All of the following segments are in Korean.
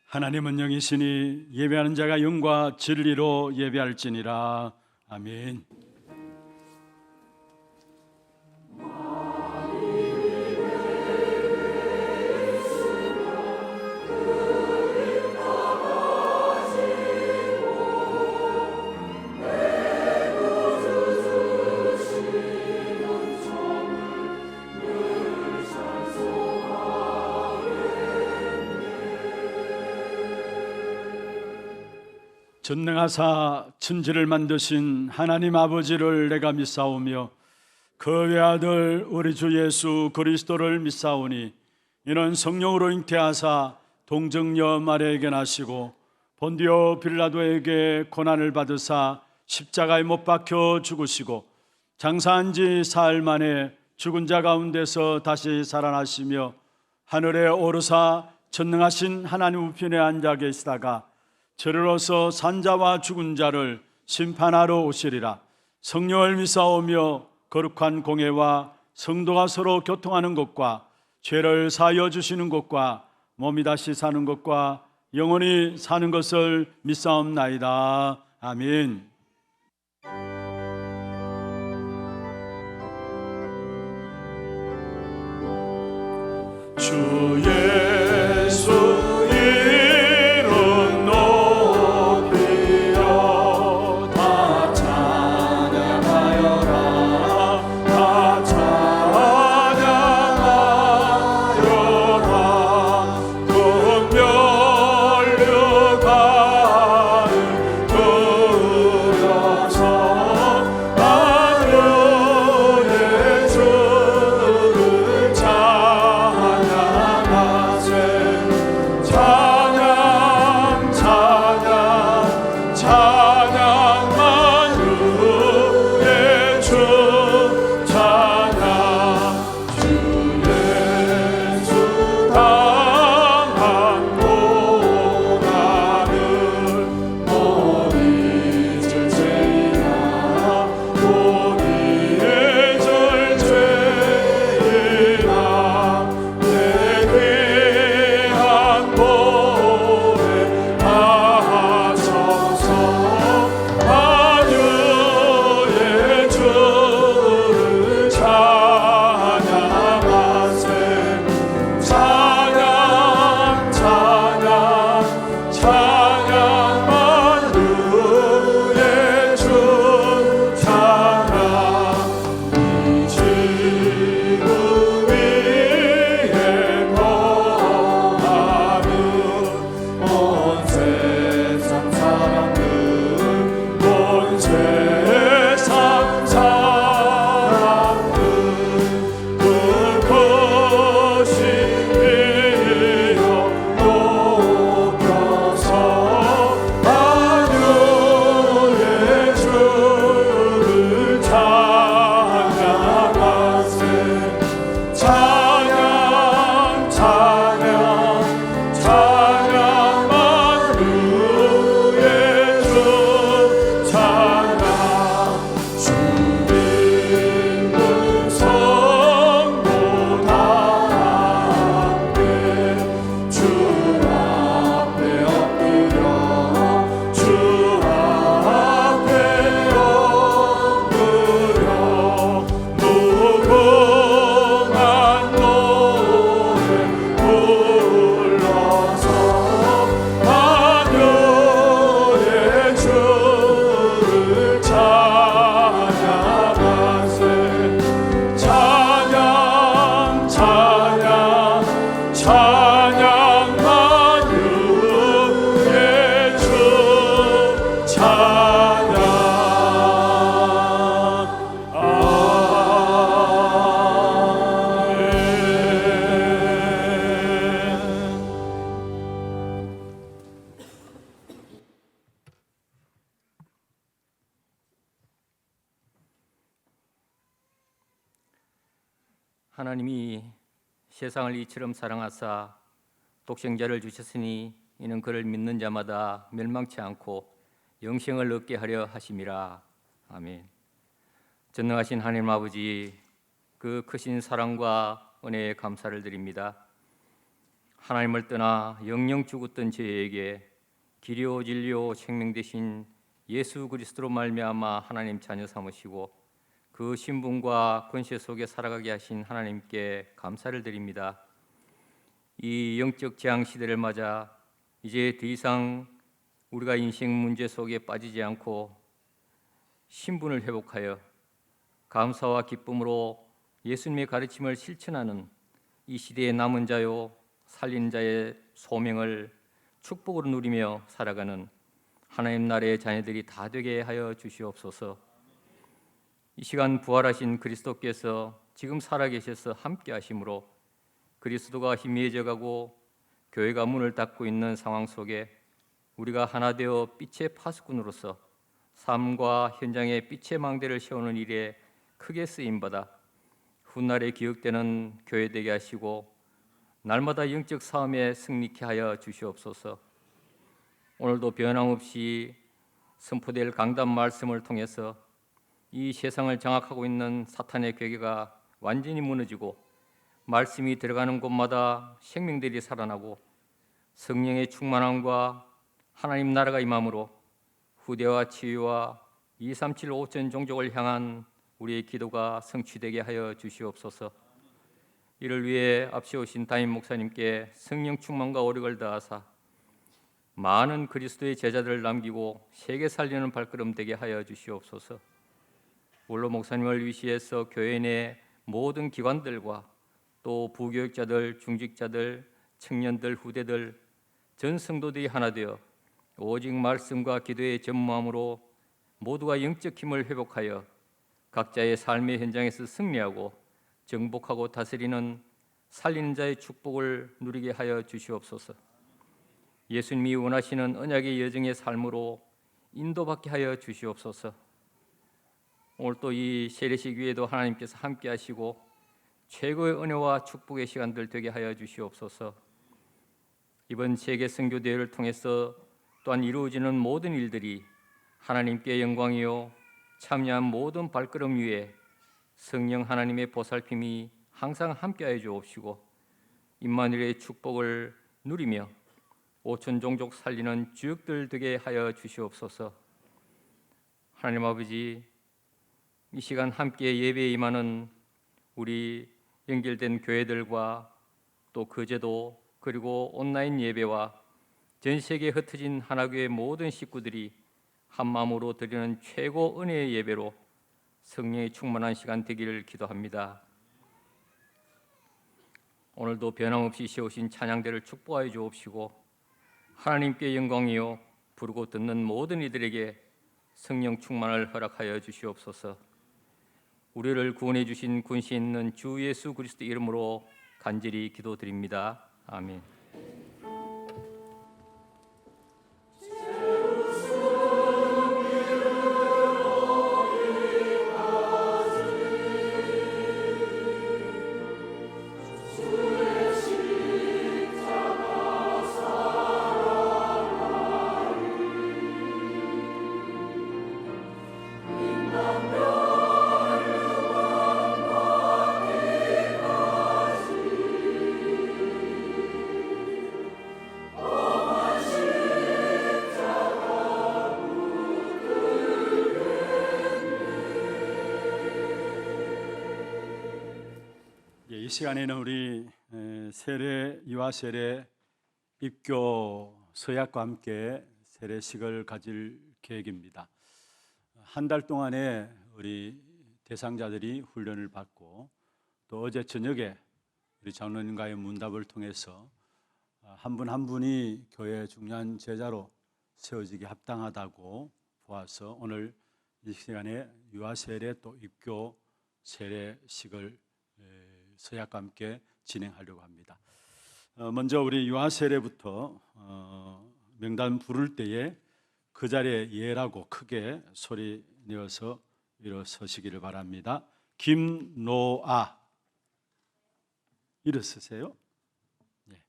하나님은 영이시니 예배하는 자가 영과 진리로 예배할지니라. 아멘. 전능하사 천지를 만드신 하나님 아버지를 내가 믿사오며 그 외아들 우리 주 예수 그리스도를 믿사오니 이는 성령으로 잉태하사 동정녀 마리아에게 나시고 본디오 빌라도에게 고난을 받으사 십자가에 못 박혀 죽으시고 장사한 지 사흘 만에 죽은 자 가운데서 다시 살아나시며 하늘에 오르사 전능하신 하나님 우편에 앉아 계시다가 저리로서 산자와 죽은 자를 심판하러 오시리라. 성령을 믿사오며 거룩한 공회와 성도가 서로 교통하는 것과 죄를 사하여 주시는 것과 몸이 다시 사는 것과 영원히 사는 것을 믿사옵나이다. 아멘. 주 예수 하나님이 세상을 이처럼 사랑하사 독생자를 주셨으니 이는 그를 믿는 자마다 멸망치 않고 영생을 얻게 하려 하심이라. 아멘. 전능하신 하나님 아버지, 그 크신 사랑과 은혜에 감사를 드립니다. 하나님을 떠나 영영 죽었던 저희에게 길이요 진리요 생명 되신 예수 그리스도로 말미암아 하나님 자녀 삼으시고 그 신분과 권세 속에 살아가게 하신 하나님께 감사를 드립니다. 이 영적 재앙 시대를 맞아 이제 더 이상 우리가 인생 문제 속에 빠지지 않고 신분을 회복하여 감사와 기쁨으로 예수님의 가르침을 실천하는 이 시대의 남은 자요 살린 자의 소명을 축복으로 누리며 살아가는 하나님 나라의 자녀들이 다 되게 하여 주시옵소서. 이 시간 부활하신 그리스도께서 지금 살아계셔서 함께 하심으로 그리스도가 희미해져 가고 교회가 문을 닫고 있는 상황 속에 우리가 하나 되어 빛의 파수꾼으로서 삶과 현장에 빛의 망대를 세우는 일에 크게 쓰임받아 훗날에 기억되는 교회 되게 하시고 날마다 영적 싸움에 승리케 하여 주시옵소서. 오늘도 변함없이 선포될 강단 말씀을 통해서 이 세상을 장악하고 있는 사탄의 괴계가 완전히 무너지고 말씀이 들어가는 곳마다 생명들이 살아나고 성령의 충만함과 하나님 나라가 임함으로 후대와 치유와 237 5천 종족을 향한 우리의 기도가 성취되게 하여 주시옵소서. 이를 위해 앞세우신 담임 목사님께 성령 충만과 오력을 다하사 많은 그리스도의 제자들을 남기고 세계 살리는 발걸음 되게 하여 주시옵소서. 원로 목사님을 위시해서 교회 내 모든 기관들과 또 부교육자들, 중직자들, 청년들, 후대들, 전 성도들이 하나 되어 오직 말씀과 기도의 전무함으로 모두가 영적 힘을 회복하여 각자의 삶의 현장에서 승리하고 정복하고 다스리는 살리는 자의 축복을 누리게 하여 주시옵소서. 예수님이 원하시는 언약의 여정의 삶으로 인도받게 하여 주시옵소서. 오늘 또 이 세례식 위에도 하나님께서 함께 하시고 최고의 은혜와 축복의 시간들 되게 하여 주시옵소서. 이번 세계 선교 대회를 통해서 또한 이루어지는 모든 일들이 하나님께 영광이요 참여한 모든 발걸음 위에 성령 하나님의 보살핌이 항상 함께하여 주옵시고 임마누엘의 축복을 누리며 오천 종족 살리는 주역들 되게 하여 주시옵소서. 하나님 아버지, 이 시간 함께 예배에 임하는 우리 연결된 교회들과 또 거제도 그리고 온라인 예배와 전 세계에 흩어진 하나교회 모든 식구들이 한 마음으로 드리는 최고 은혜의 예배로 성령의 충만한 시간 되기를 기도합니다. 오늘도 변함없이 세우신 찬양대를 축복하여 주옵시고 하나님께 영광이요 부르고 듣는 모든 이들에게 성령 충만을 허락하여 주시옵소서. 우리를 구원해 주신 군신 있는 주 예수 그리스도 이름으로 간절히 기도드립니다. 아멘. 이 시간에는 우리 세례 유아 세례 입교 서약과 함께 세례식을 가질 계획입니다. 한 달 동안에 우리 대상자들이 훈련을 받고 또 어제 저녁에 우리 장로님과의 문답을 통해서 한 분 한 분이 교회의 중요한 제자로 세워지기 합당하다고 보아서 오늘 이 시간에 유아 세례 또 입교 세례식을 서약과 함께 진행하려고 합니다. 먼저 우리 유아 세례부터 명단 부를 때에 그 자리에 예라고 크게 소리 내어서 일어서시기를 바랍니다. 김노아 일어서세요. 네.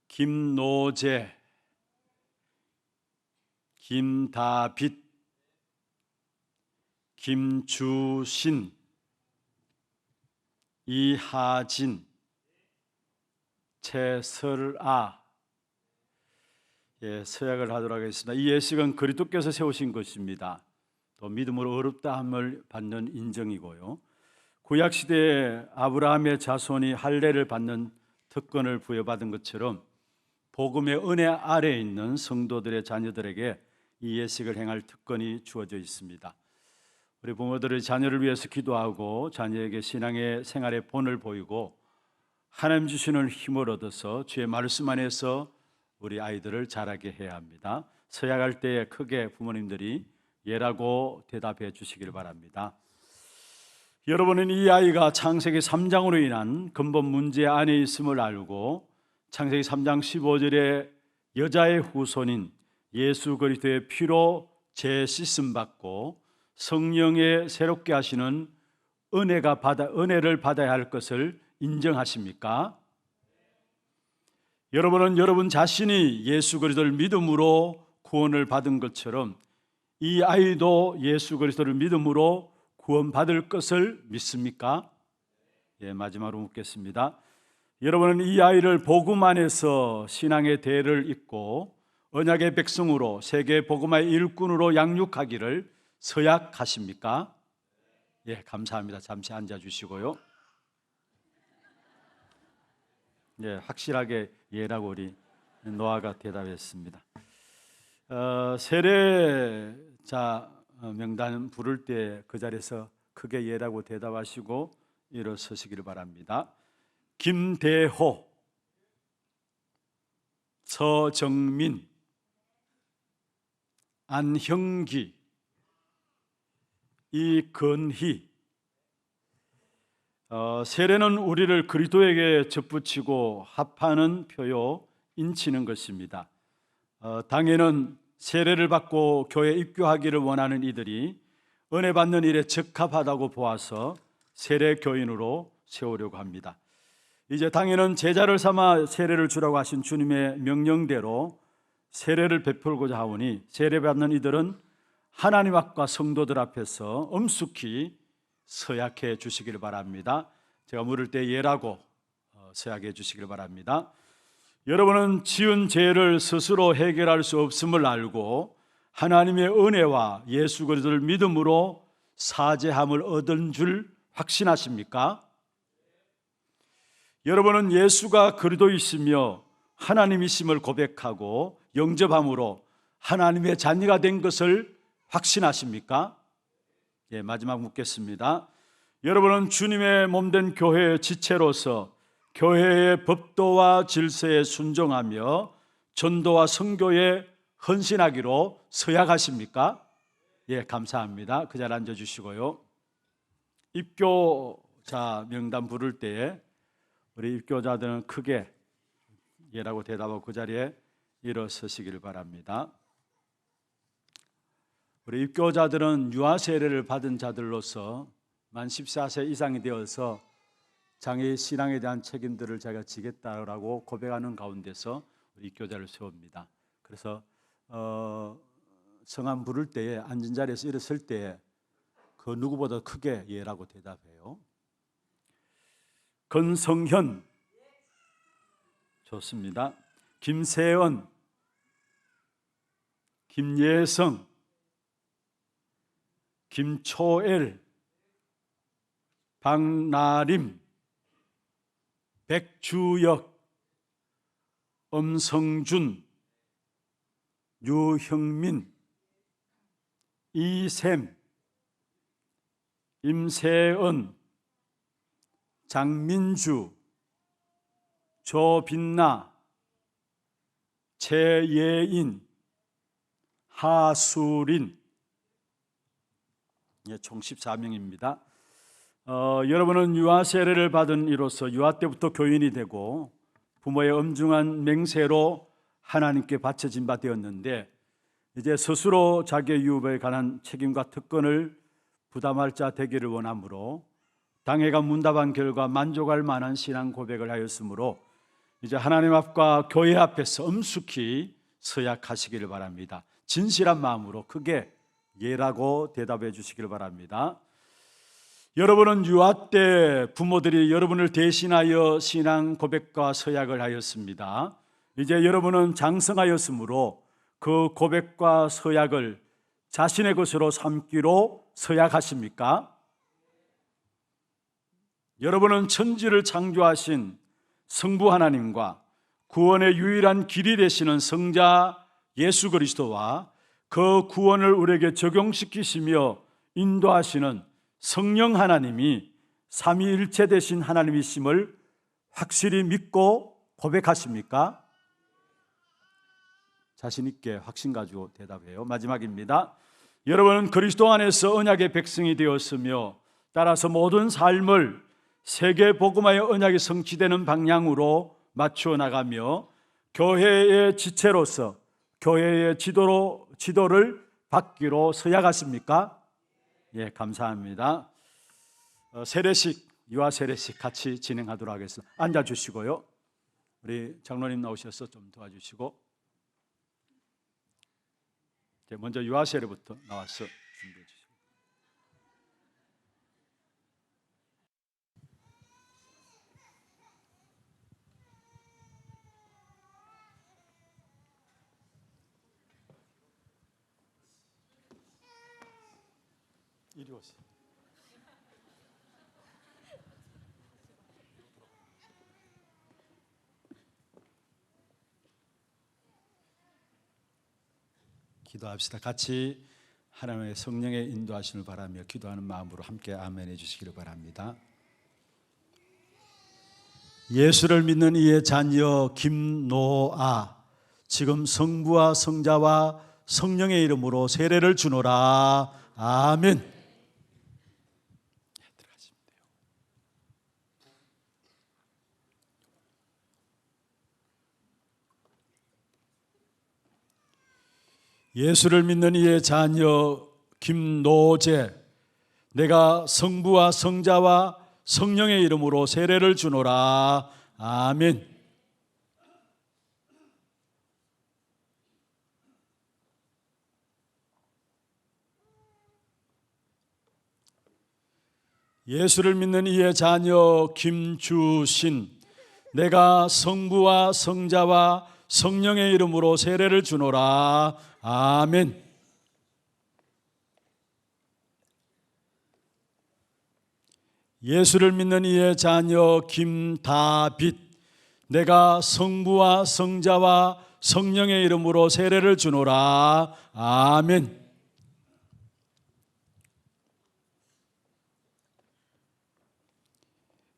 김노재, 김다빗, 김주신, 이하진, 최설아. 예, 서약을 하도록 하겠습니다. 이 예식은 그리스도께서 세우신 것입니다. 또 믿음으로 어렵다함을 받는 인정이고요. 구약 시대에 아브라함의 자손이 할례를 받는 특권을 부여받은 것처럼 복음의 은혜 아래에 있는 성도들의 자녀들에게 이 예식을 행할 특권이 주어져 있습니다. 우리 부모들의 자녀를 위해서 기도하고 자녀에게 신앙의 생활의 본을 보이고 하나님 주시는 힘을 얻어서 주의 말씀 안에서 우리 아이들을 자라게 해야 합니다. 서약할 때에 크게 부모님들이 예라고 대답해 주시길 바랍니다. 여러분은 이 아이가 창세기 3장으로 인한 근본 문제 안에 있음을 알고 창세기 3장 15절에 여자의 후손인 예수 그리스도의 피로 재씻음 받고 성령의 새롭게 하시는 은혜를 받아야 할 것을 인정하십니까? 여러분은 여러분 자신이 예수 그리스도를 믿음으로 구원을 받은 것처럼 이 아이도 예수 그리스도를 믿음으로 구원받을 것을 믿습니까? 예, 마지막으로 묻겠습니다. 여러분은 이 아이를 복음 안에서 신앙의 대를 잇고 언약의 백성으로 세계 복음화의 일꾼으로 양육하기를 서약하십니까? 예, 감사합니다. 잠시 앉아 주시고요. 예, 확실하게 예라고 우리 노아가 대답했습니다. 세례자 명단 부를 때 그 자리에서 크게 예라고 대답하시고 일어서시기를 바랍니다. 김대호, 서정민, 안형기, 이건희. 세례는 우리를 그리스도에게 접붙이고 합하는 표요 인치는 것입니다. 당에는 세례를 받고 교회 입교하기를 원하는 이들이 은혜 받는 일에 적합하다고 보아서 세례 교인으로 세우려고 합니다. 이제 당에는 제자를 삼아 세례를 주라고 하신 주님의 명령대로 세례를 베풀고자 하오니 세례받는 이들은 하나님 앞과 성도들 앞에서 엄숙히 서약해 주시기를 바랍니다. 제가 물을 때 예라고 서약해 주시기를 바랍니다. 여러분은 지은 죄를 스스로 해결할 수 없음을 알고 하나님의 은혜와 예수 그리스도를 믿음으로 사죄함을 얻은 줄 확신하십니까? 여러분은 예수가 그리스도이시며 하나님이심을 고백하고 영접함으로 하나님의 자녀가 된 것을 확신하십니까? 예, 마지막 묻겠습니다. 여러분은 주님의 몸된 교회의 지체로서 교회의 법도와 질서에 순종하며 전도와 선교에 헌신하기로 서약하십니까? 예, 감사합니다. 그 자리에 앉아 주시고요. 입교자 명단 부를 때에 우리 입교자들은 크게 예라고 대답하고 그 자리에 일어서시기를 바랍니다. 우리 입교자들은 유아 세례를 받은 자들로서 만 14세 이상이 되어서 장애의 신앙에 대한 책임들을 자기가 지겠다라고 고백하는 가운데서 우리 입교자를 세웁니다. 그래서 성함 부를 때에 앉은 자리에서 일어설 때에 그 누구보다 크게 예라고 대답해요. 건성현, 좋습니다. 김세은, 김예성, 김초엘, 박나림, 백주혁, 엄성준, 유형민, 이샘, 임세은, 장민주, 조빈나, 최예인, 하수린. 총 14명입니다. 여러분은 유아 세례를 받은 이로써 유아 때부터 교인이 되고 부모의 엄중한 맹세로 하나님께 바쳐진 바 되었는데 이제 스스로 자기의 유업에 관한 책임과 특권을 부담할 자 되기를 원하므로 당회가 문답한 결과 만족할 만한 신앙 고백을 하였으므로 이제 하나님 앞과 교회 앞에서 엄숙히 서약하시기를 바랍니다. 진실한 마음으로 크게 예라고 대답해 주시기를 바랍니다. 여러분은 유아 때 부모들이 여러분을 대신하여 신앙 고백과 서약을 하였습니다. 이제 여러분은 장성하였으므로 그 고백과 서약을 자신의 것으로 삼기로 서약하십니까? 여러분은 천지를 창조하신 성부 하나님과 구원의 유일한 길이 되시는 성자 예수 그리스도와 그 구원을 우리에게 적용시키시며 인도하시는 성령 하나님이 삼위일체 되신 하나님이심을 확실히 믿고 고백하십니까? 자신 있게 확신 가지고 대답해요. 마지막입니다. 여러분은 그리스도 안에서 언약의 백성이 되었으며 따라서 모든 삶을 세계 복음화의 언약이 성취되는 방향으로 맞추어 나가며 교회의 지체로서 교회의 지도를 받기로 서약하십니까? 예, 감사합니다. 세례식, 유아 세례식 같이 진행하도록 하겠습니다. 앉아주시고요. 우리 장로님 나오셔서 좀 도와주시고, 먼저 유아 세례부터 나와서 준비해 주시고. 이리 오세요. 기도합시다. 같이 하나님의 성령의 인도하심을 바라며 기도하는 마음으로 함께 아멘 해주시기를 바랍니다. 예수를 믿는 이의 자녀 김노아, 지금 성부와 성자와 성령의 이름으로 세례를 주노라. 아멘. 예수를 믿는 이의 자녀 김노재, 내가 성부와 성자와 성령의 이름으로 세례를 주노라. 아멘. 예수를 믿는 이의 자녀 김주신, 내가 성부와 성자와 성령의 이름으로 세례를 주노라. 아멘. 예수를 믿는 이의 자녀 김다빗, 내가 성부와 성자와 성령의 이름으로 세례를 주노라. 아멘.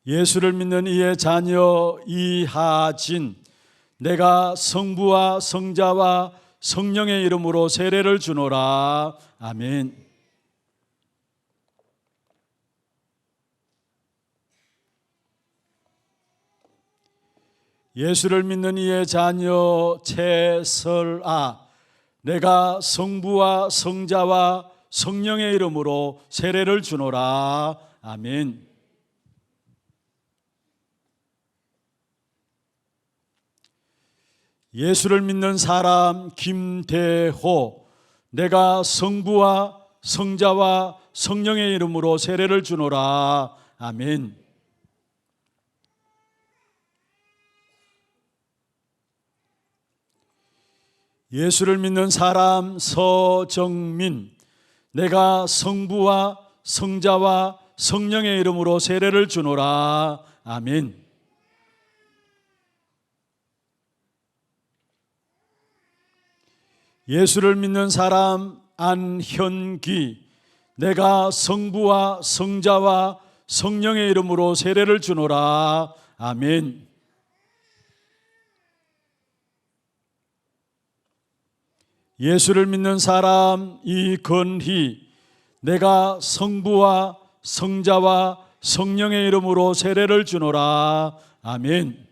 예수를 믿는 이의 자녀 이하진, 내가 성부와 성자와 성령의 이름으로 세례를 주노라. 아멘. 예수를 믿는 이의 자녀 최설아, 내가 성부와 성자와 성령의 이름으로 세례를 주노라. 아멘. 예수를 믿는 사람 김대호, 내가 성부와 성자와 성령의 이름으로 세례를 주노라. 아멘. 예수를 믿는 사람 서정민, 내가 성부와 성자와 성령의 이름으로 세례를 주노라. 아멘. 예수를 믿는 사람 안현기, 내가 성부와 성자와 성령의 이름으로 세례를 주노라. 아멘. 예수를 믿는 사람 이건희, 내가 성부와 성자와 성령의 이름으로 세례를 주노라. 아멘.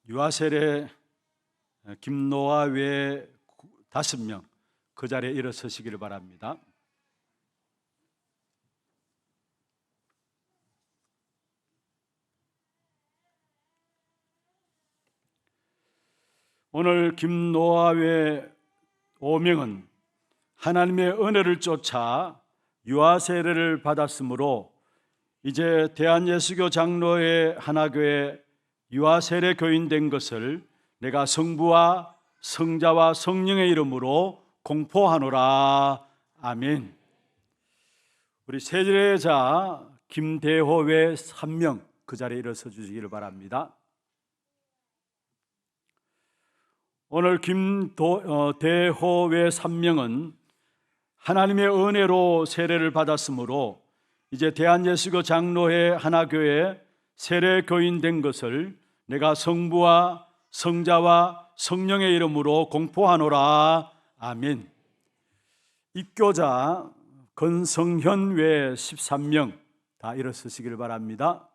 유아 세례 김노아 외에 5명 그 자리에 일어서시기를 바랍니다. 오늘 김노아의 오명은 하나님의 은혜를 쫓아 유아 세례를 받았으므로 이제 대한예수교 장로의 하나교회 유아 세례 교인 된 것을 내가 성부와 성자와 성령의 이름으로 공포하노라. 아멘. 우리 세례자 김대호 외 3명 그 자리에 일어서 주시기를 바랍니다. 오늘 김대호 외 3명은 하나님의 은혜로 세례를 받았으므로 이제 대한예수교 장로회 하나교회 세례교인 된 것을 내가 성부와 성자와 성령의 이름으로 공포하노라. 아멘. 입교자 건성현 외 13명 다 일어서시기를 바랍니다.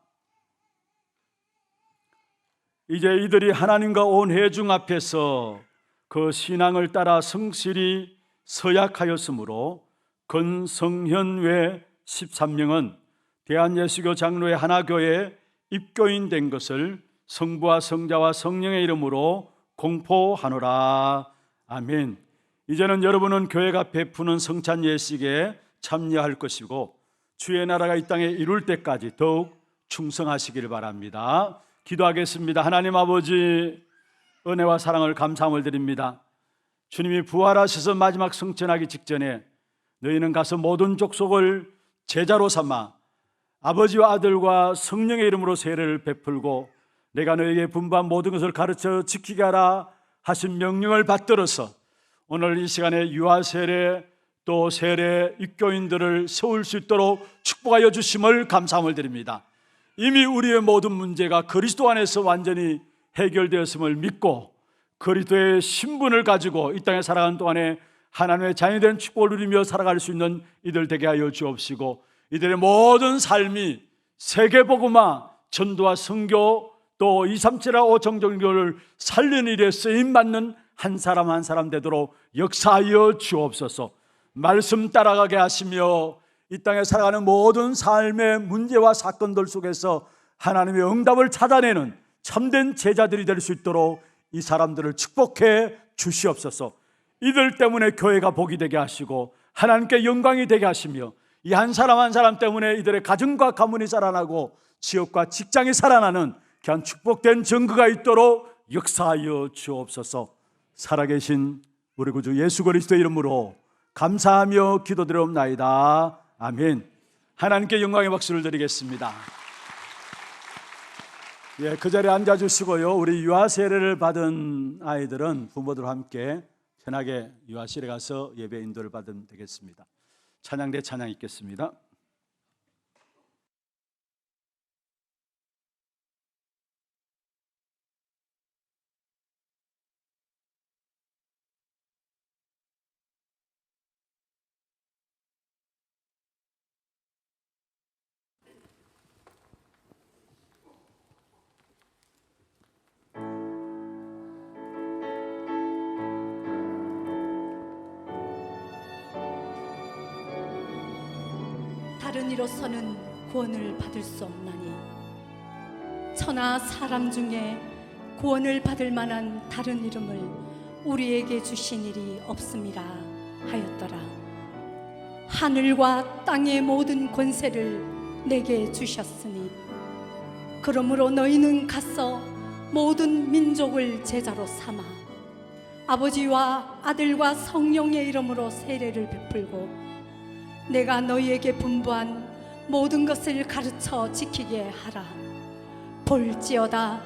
이제 이들이 하나님과 온 회중 앞에서 그 신앙을 따라 성실히 서약하였으므로 건성현 외 13명은 대한예수교 장로회 하나교회 입교인 된 것을 성부와 성자와 성령의 이름으로 공포하노라. 아멘. 이제는 여러분은 교회가 베푸는 성찬 예식에 참여할 것이고 주의 나라가 이 땅에 이룰 때까지 더욱 충성하시길 바랍니다. 기도하겠습니다. 하나님 아버지, 은혜와 사랑을 감사함을 드립니다. 주님이 부활하셔서 마지막 승천하기 직전에 너희는 가서 모든 족속을 제자로 삼아 아버지와 아들과 성령의 이름으로 세례를 베풀고 내가 너희에게 분부한 모든 것을 가르쳐 지키게 하라 하신 명령을 받들어서 오늘 이 시간에 유아 세례 또 세례 입교인들을 세울 수 있도록 축복하여 주심을 감사함을 드립니다. 이미 우리의 모든 문제가 그리스도 안에서 완전히 해결되었음을 믿고 그리스도의 신분을 가지고 이 땅에 살아가는 동안에 하나님의 자녀이 된 축복을 누리며 살아갈 수 있는 이들 되게 하여 주옵시고 이들의 모든 삶이 세계복음화, 전도와 선교 또 237와 정정교를 살리는 일에 쓰임받는 한 사람 한 사람 되도록 역사하여 주옵소서. 말씀 따라가게 하시며 이 땅에 살아가는 모든 삶의 문제와 사건들 속에서 하나님의 응답을 찾아내는 참된 제자들이 될 수 있도록 이 사람들을 축복해 주시옵소서. 이들 때문에 교회가 복이 되게 하시고 하나님께 영광이 되게 하시며 이 한 사람 한 사람 때문에 이들의 가정과 가문이 살아나고 지역과 직장이 살아나는 귀한 축복된 증거가 있도록 역사하여 주옵소서. 살아계신 우리 구주 예수 그리스도의 이름으로 감사하며 기도드리옵나이다. 아멘. 하나님께 영광의 박수를 드리겠습니다. 예, 그 자리에 앉아주시고요. 우리 유아 세례를 받은 아이들은 부모들과 함께 편하게 유아실에 가서 예배 인도를 받으면 되겠습니다. 찬양대 찬양 있겠습니다. 다른 이로서는 구원을 받을 수 없나니 천하 사람 중에 구원을 받을 만한 다른 이름을 우리에게 주신 일이 없음이라 하였더라. 하늘과 땅의 모든 권세를 내게 주셨으니 그러므로 너희는 가서 모든 민족을 제자로 삼아 아버지와 아들과 성령의 이름으로 세례를 베풀고 내가 너희에게 분부한 모든 것을 가르쳐 지키게 하라. 볼지어다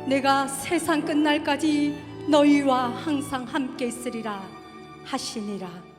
내가 세상 끝날까지 너희와 항상 함께 있으리라 하시니라.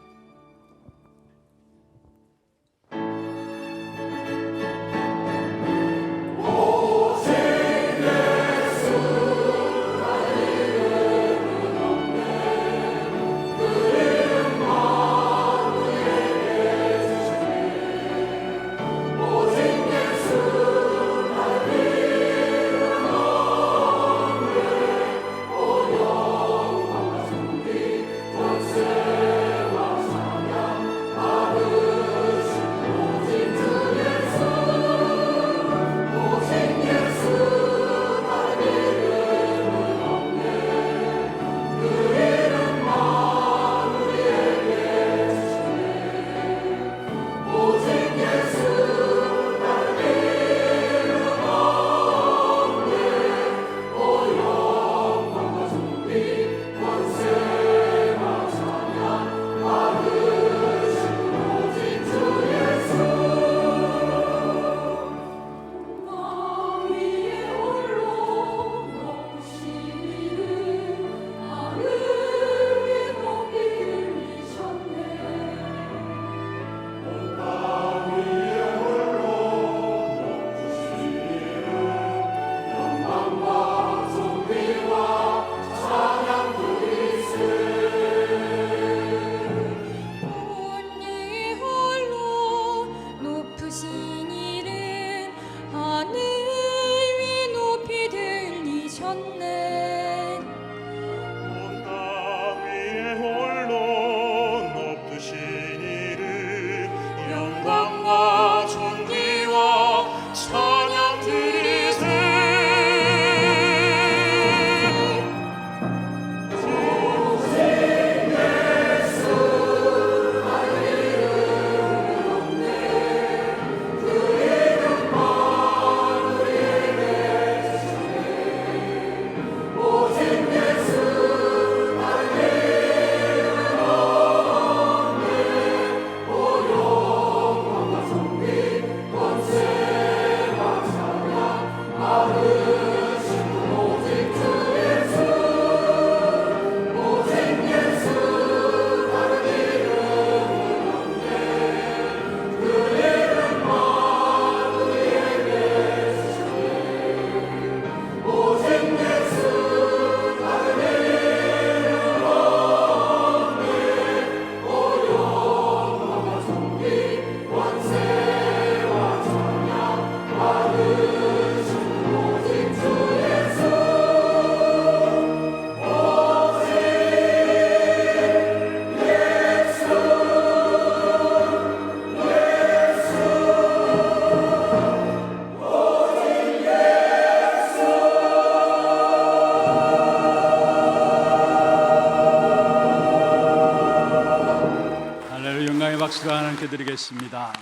박수가 하나님께 드리겠습니다.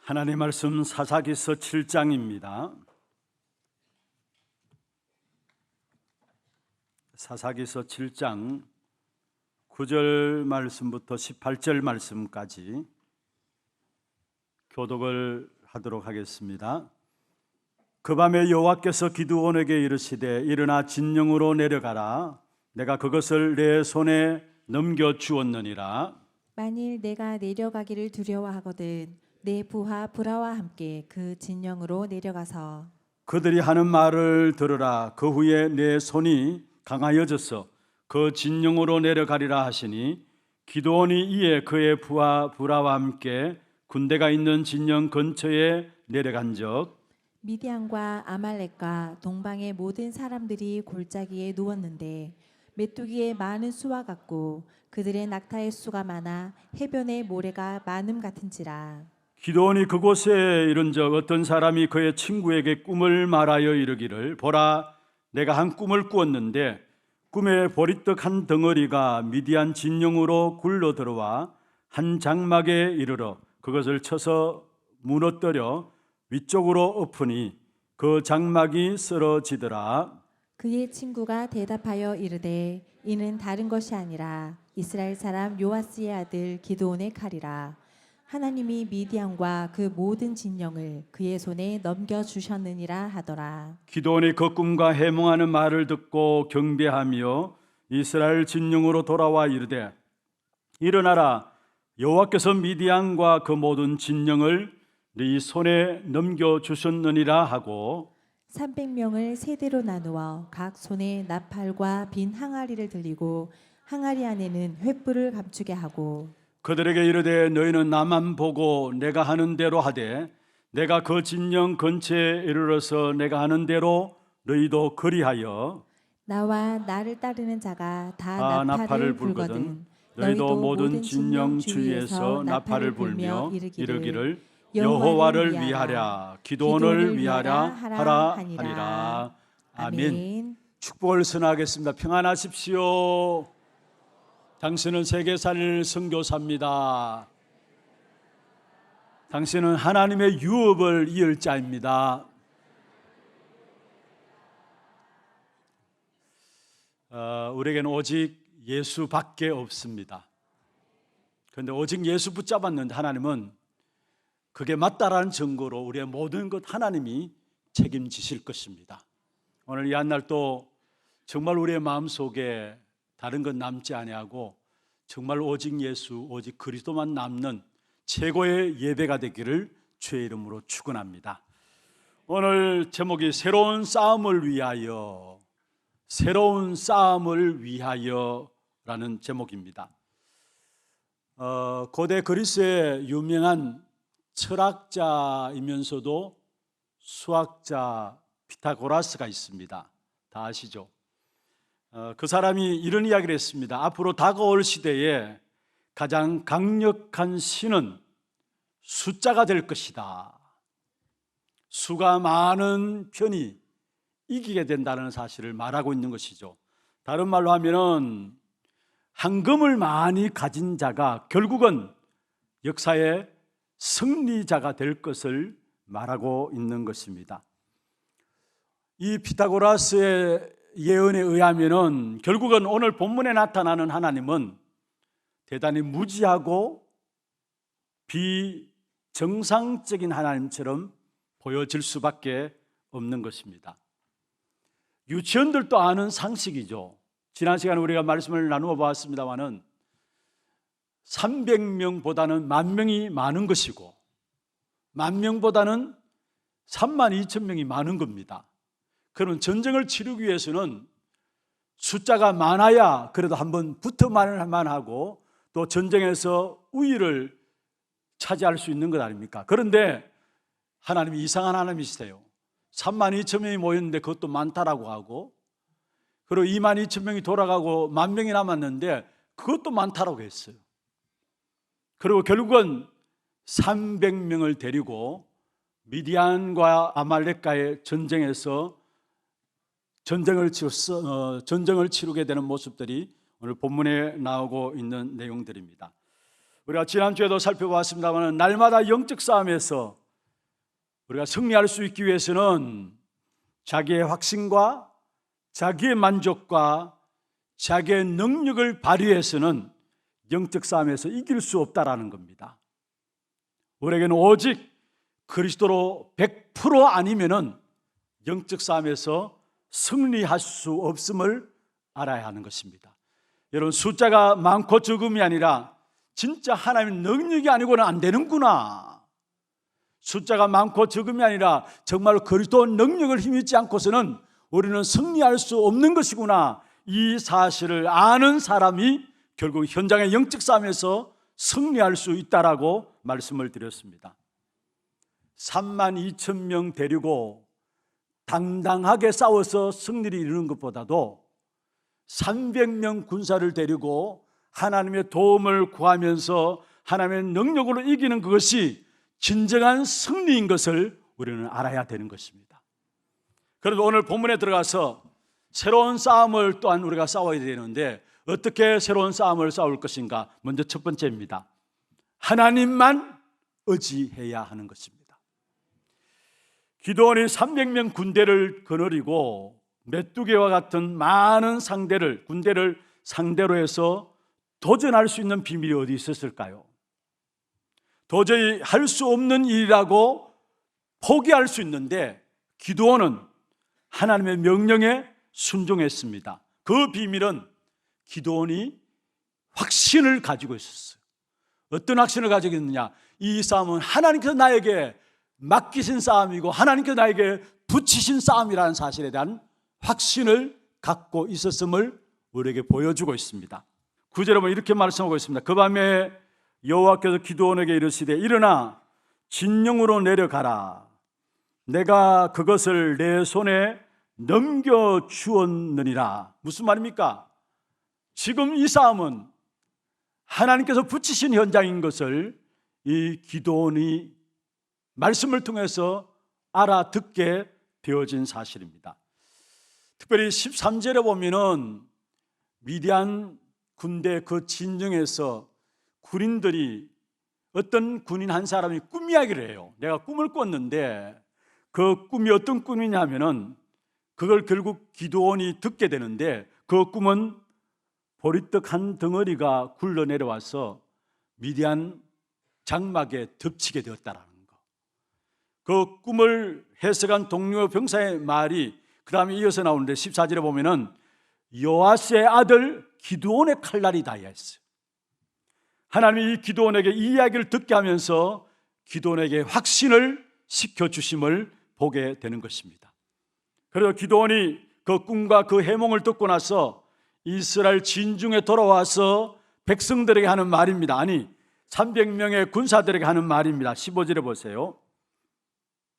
하나님 말씀 사사기서 7장입니다. 사사기서 7장 9절 말씀부터 18절 말씀까지 교독을 하도록 하겠습니다. 그 밤에 여호와께서 기드온에게 이르시되 일어나 진영으로 내려가라. 내가 그것을 내 손에 넘겨 주었느니라. 만일 내가 내려가기를 두려워하거든 내 부하 브라와 함께 그 진영으로 내려가서 그들이 하는 말을 들으라. 그 후에 내 손이 강하여져서 그 진영으로 내려가리라 하시니 기드온이 이에 그의 부하 브라와 함께 군대가 있는 진영 근처에 내려간즉 미디안과 아말렉과 동방의 모든 사람들이 골짜기에 누웠는데 메뚜기의 많은 수와 같고 그들의 낙타의 수가 많아 해변의 모래가 많음 같은지라. 기드온이 그곳에 이른적 어떤 사람이 그의 친구에게 꿈을 말하여 이르기를 보라 내가 한 꿈을 꾸었는데 꿈에 보리떡 한 덩어리가 미디안 진영으로 굴러 들어와 한 장막에 이르러 그것을 쳐서 무너뜨려 위쪽으로 엎으니 그 장막이 쓰러지더라. 그의 친구가 대답하여 이르되 이는 다른 것이 아니라 이스라엘 사람 요아스의 아들 기드온의 칼이라. 하나님이 미디안과 그 모든 진영을 그의 손에 넘겨 주셨느니라 하더라. 기드온이 그 꿈과 해몽하는 말을 듣고 경배하며 이스라엘 진영으로 돌아와 이르되 일어나라 여호와께서 미디안과 그 모든 진영을 네 손에 넘겨 주셨느니라 하고 300명을 세대로 나누어 각 손에 나팔과 빈 항아리를 들리고 항아리 안에는 횃불을 감추게 하고 그들에게 이르되 너희는 나만 보고 내가 하는 대로 하되 내가 그 진영 근처에 이르러서 내가 하는 대로 너희도 그리하여 나와 나를 따르는 자가 다 나팔을 나팔을 불거든 불거든 너희도 모든 진영 주위에서 나팔을 불며 이르기를 여호와를 위하랴 기드온을 위하랴 하라 하니라. 아멘. 축복을 선하겠습니다. 평안하십시오. 당신은 세계살 선교사입니다. 당신은 하나님의 유업을 이을 자입니다. 우리에게는 오직 예수밖에 없습니다. 그런데 오직 예수 붙잡았는데 하나님은 그게 맞다라는 증거로 우리의 모든 것 하나님이 책임지실 것입니다. 오늘 이 한날 또 정말 우리의 마음속에 다른 건 남지 아니하고 정말 오직 예수 오직 그리스도만 남는 최고의 예배가 되기를 주의 이름으로 축원합니다. 오늘 제목이 새로운 싸움을 위하여 라는 제목입니다. 고대 그리스의 유명한 철학자이면서도 수학자 피타고라스가 있습니다. 다 아시죠? 그 사람이 이런 이야기를 했습니다. 앞으로 다가올 시대에 가장 강력한 신은 숫자가 될 것이다. 수가 많은 편이 이기게 된다는 사실을 말하고 있는 것이죠. 다른 말로 하면은 황금을 많이 가진 자가 결국은 역사의 승리자가 될 것을 말하고 있는 것입니다. 이 피타고라스의 예언에 의하면은 결국은 오늘 본문에 나타나는 하나님은 대단히 무지하고 비정상적인 하나님처럼 보여질 수밖에 없는 것입니다. 유치원들도 아는 상식이죠. 지난 시간에 우리가 말씀을 나누어 보았습니다마는 300명보다는 10,000명이 많은 것이고 10,000명보다는 32,000명이 많은 겁니다. 그럼 전쟁을 치르기 위해서는 숫자가 많아야 그래도 한번 붙어만 하고 또 전쟁에서 우위를 차지할 수 있는 것 아닙니까? 그런데 하나님이 이상한 하나님이시세요. 32,000명이 모였는데 그것도 많다라고 하고 그리고 22,000명이 돌아가고 10,000명이 남았는데 그것도 많다라고 했어요. 그리고 결국은 300명을 데리고 미디안과 아말렉과의 전쟁에서 전쟁을 치르게 되는 모습들이 오늘 본문에 나오고 있는 내용들입니다. 우리가 지난주에도 살펴봤습니다만 날마다 영적 싸움에서 우리가 승리할 수 있기 위해서는 자기의 확신과 자기의 만족과 자기의 능력을 발휘해서는 영적 싸움에서 이길 수 없다라는 겁니다. 우리에게는 오직 그리스도로 100% 아니면은 영적 싸움에서 승리할 수 없음을 알아야 하는 것입니다. 여러분, 숫자가 많고 적음이 아니라 진짜 하나님의 능력이 아니고는 안 되는구나. 숫자가 많고 적음이 아니라 정말 그리스도 능력을 힘입지 않고서는 우리는 승리할 수 없는 것이구나. 이 사실을 아는 사람이 결국 현장의 영적 싸움에서 승리할 수 있다라고 말씀을 드렸습니다. 32,000명 데리고 당당하게 싸워서 승리를 이루는 것보다도 300명 군사를 데리고 하나님의 도움을 구하면서 하나님의 능력으로 이기는 그것이 진정한 승리인 것을 우리는 알아야 되는 것입니다. 그래서 오늘 본문에 들어가서 새로운 싸움을 또한 우리가 싸워야 되는데 어떻게 새로운 싸움을 싸울 것인가? 먼저 첫 번째입니다. 하나님만 의지해야 하는 것입니다. 기드온이 300명 군대를 거느리고 메뚜기와 같은 많은 군대를 상대로 해서 도전할 수 있는 비밀이 어디 있었을까요? 도저히 할 수 없는 일이라고 포기할 수 있는데 기드온은 하나님의 명령에 순종했습니다. 그 비밀은 기드온이 확신을 가지고 있었어요. 어떤 확신을 가지고 있느냐? 이 싸움은 하나님께서 나에게 맡기신 싸움이고 하나님께서 나에게 붙이신 싸움이라는 사실에 대한 확신을 갖고 있었음을 우리에게 보여주고 있습니다. 9절에 보면 이렇게 말씀하고 있습니다. 그 밤에 여호와께서 기드온에게 이르시되 일어나 진영으로 내려가라. 내가 그것을 내 손에 넘겨주었느니라. 무슨 말입니까? 지금 이 싸움은 하나님께서 붙이신 현장인 것을 이 기드온이 말씀을 통해서 알아듣게 되어진 사실입니다. 특별히 13절에 보면은 미디안 군대 그 진영에서 군인들이 어떤 군인 한 사람이 꿈 이야기를 해요. 내가 꿈을 꿨는데 그 꿈이 어떤 꿈이냐면은 그걸 결국 기드온이 듣게 되는데 그 꿈은 보리떡 한 덩어리가 굴러 내려와서 미디안 장막에 덮치게 되었다라는 거. 그 꿈을 해석한 동료 병사의 말이 그 다음에 이어서 나오는데 14절에 보면은 요아스의 아들 기드온의 칼날이 닿아 있어요. 하나님이 이 기드온에게 이 이야기를 듣게 하면서 기드온에게 확신을 시켜주심을 보게 되는 것입니다. 그래서 기드온이 그 꿈과 그 해몽을 듣고 나서 이스라엘 진중에 돌아와서 백성들에게 하는 말입니다. 아니 300명의 군사들에게 하는 말입니다. 15절에 보세요.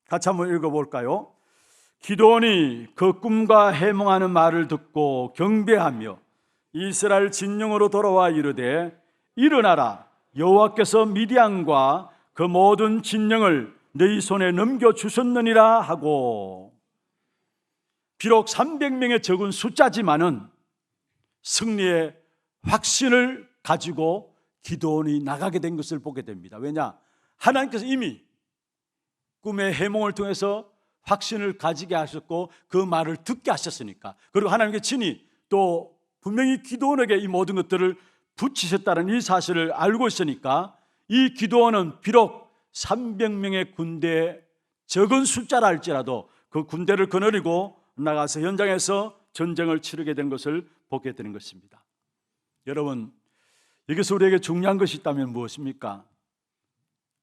같이 한번 읽어볼까요? 기드온이 그 꿈과 해몽하는 말을 듣고 경배하며 이스라엘 진영으로 돌아와 이르되 일어나라. 여호와께서 미디안과 그 모든 진영을 너희 손에 넘겨주셨느니라 하고, 비록 300명의 적은 숫자지만은 승리의 확신을 가지고 기드온이 나가게 된 것을 보게 됩니다. 왜냐? 하나님께서 이미 꿈의 해몽을 통해서 확신을 가지게 하셨고 그 말을 듣게 하셨으니까, 그리고 하나님께 친히 또 분명히 기드온에게 이 모든 것들을 붙이셨다는 이 사실을 알고 있으니까 이 기드온은 비록 300명의 군대에 적은 숫자라 할지라도 그 군대를 거느리고 나가서 현장에서 전쟁을 치르게 된 것을 보게 되는 것입니다. 여러분, 여기서 우리에게 중요한 것이 있다면 무엇입니까?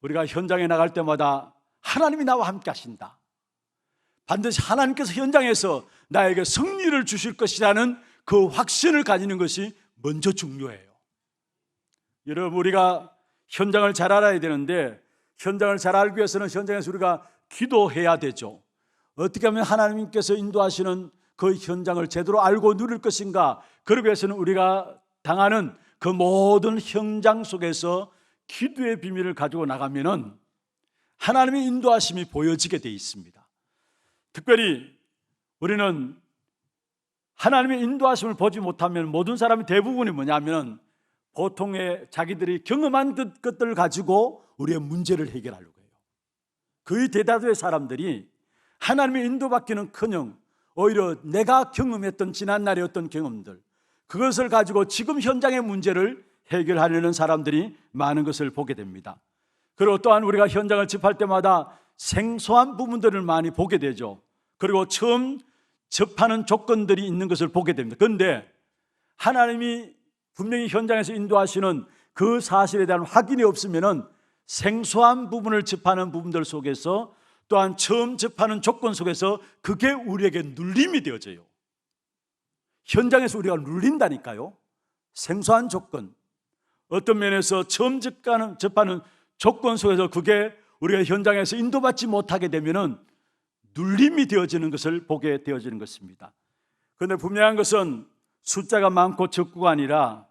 우리가 현장에 나갈 때마다 하나님이 나와 함께 하신다, 반드시 하나님께서 현장에서 나에게 승리를 주실 것이라는 그 확신을 가지는 것이 먼저 중요해요. 여러분, 우리가 현장을 잘 알아야 되는데 현장을 잘 알기 위해서는 현장에서 우리가 기도해야 되죠. 어떻게 하면 하나님께서 인도하시는 그 현장을 제대로 알고 누릴 것인가? 그러기 위해서는 우리가 당하는 그 모든 현장 속에서 기도의 비밀을 가지고 나가면은 하나님의 인도하심이 보여지게 돼 있습니다. 특별히 우리는 하나님의 인도하심을 보지 못하면 모든 사람이 대부분이 뭐냐면 보통의 자기들이 경험한 것들을 가지고 우리의 문제를 해결하려고 해요. 거의 대다수의 사람들이 하나님의 인도받기는커녕 오히려 내가 경험했던 지난날의 어떤 경험들, 그것을 가지고 지금 현장의 문제를 해결하려는 사람들이 많은 것을 보게 됩니다. 그리고 또한 우리가 현장을 접할 때마다 생소한 부분들을 많이 보게 되죠. 그리고 처음 접하는 조건들이 있는 것을 보게 됩니다. 그런데 하나님이 분명히 현장에서 인도하시는 그 사실에 대한 확인이 없으면은 생소한 부분을 접하는 부분들 속에서 또한 처음 접하는 조건 속에서 그게 우리에게 눌림이 되어져요. 현장에서 우리가 눌린다니까요. 생소한 조건, 어떤 면에서 처음 접하는 조건 속에서 그게 우리가 현장에서 인도받지 못하게 되면은 눌림이 되어지는 것을 보게 되어지는 것입니다. 그런데 분명한 것은 숫자가 많고 적구가 아니라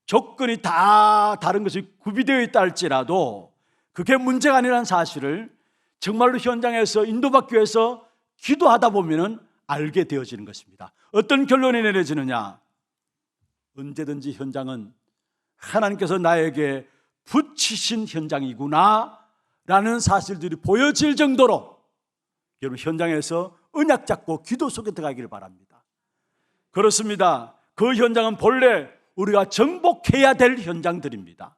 조건이 다 다른 것이 구비되어 있다 할지라도 그게 문제가 아니라는 사실을 정말로 현장에서 인도받기 위해서 기도하다 보면은 알게 되어지는 것입니다. 어떤 결론이 내려지느냐? 언제든지 현장은 하나님께서 나에게 붙이신 현장이구나 라는 사실들이 보여질 정도로 여러분 현장에서 언약 잡고 기도 속에 들어가기를 바랍니다. 그렇습니다. 그 현장은 본래 우리가 정복해야 될 현장들입니다.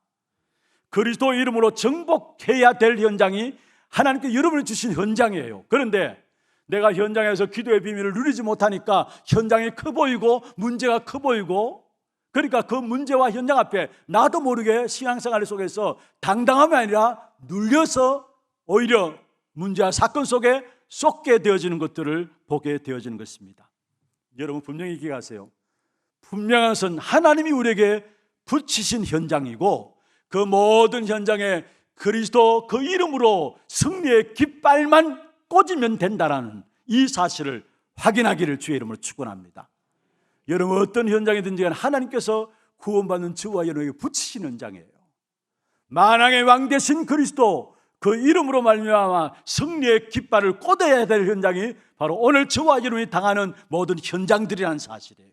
그리스도 이름으로 정복해야 될 현장이 하나님께 여러분이 주신 현장이에요. 그런데 내가 현장에서 기도의 비밀을 누리지 못하니까 현장이 커 보이고 문제가 커 보이고, 그러니까 그 문제와 현장 앞에 나도 모르게 신앙생활 속에서 당당함이 아니라 눌려서 오히려 문제와 사건 속에 쏟게 되어지는 것들을 보게 되어지는 것입니다. 여러분 분명히 기억하세요. 분명한 것은 하나님이 우리에게 붙이신 현장이고 그 모든 현장에 그리스도 그 이름으로 승리의 깃발만 꽂으면 된다라는 이 사실을 확인하기를 주의 이름으로 축원합니다. 여러분 어떤 현장이든지 간에 하나님께서 구원받는 저와 여러분에게 붙이신 현장이에요. 만왕의 왕 되신 그리스도 그 이름으로 말미암아 승리의 깃발을 꽂아야 될 현장이 바로 오늘 저와 여러분이 당하는 모든 현장들이라는 사실이에요.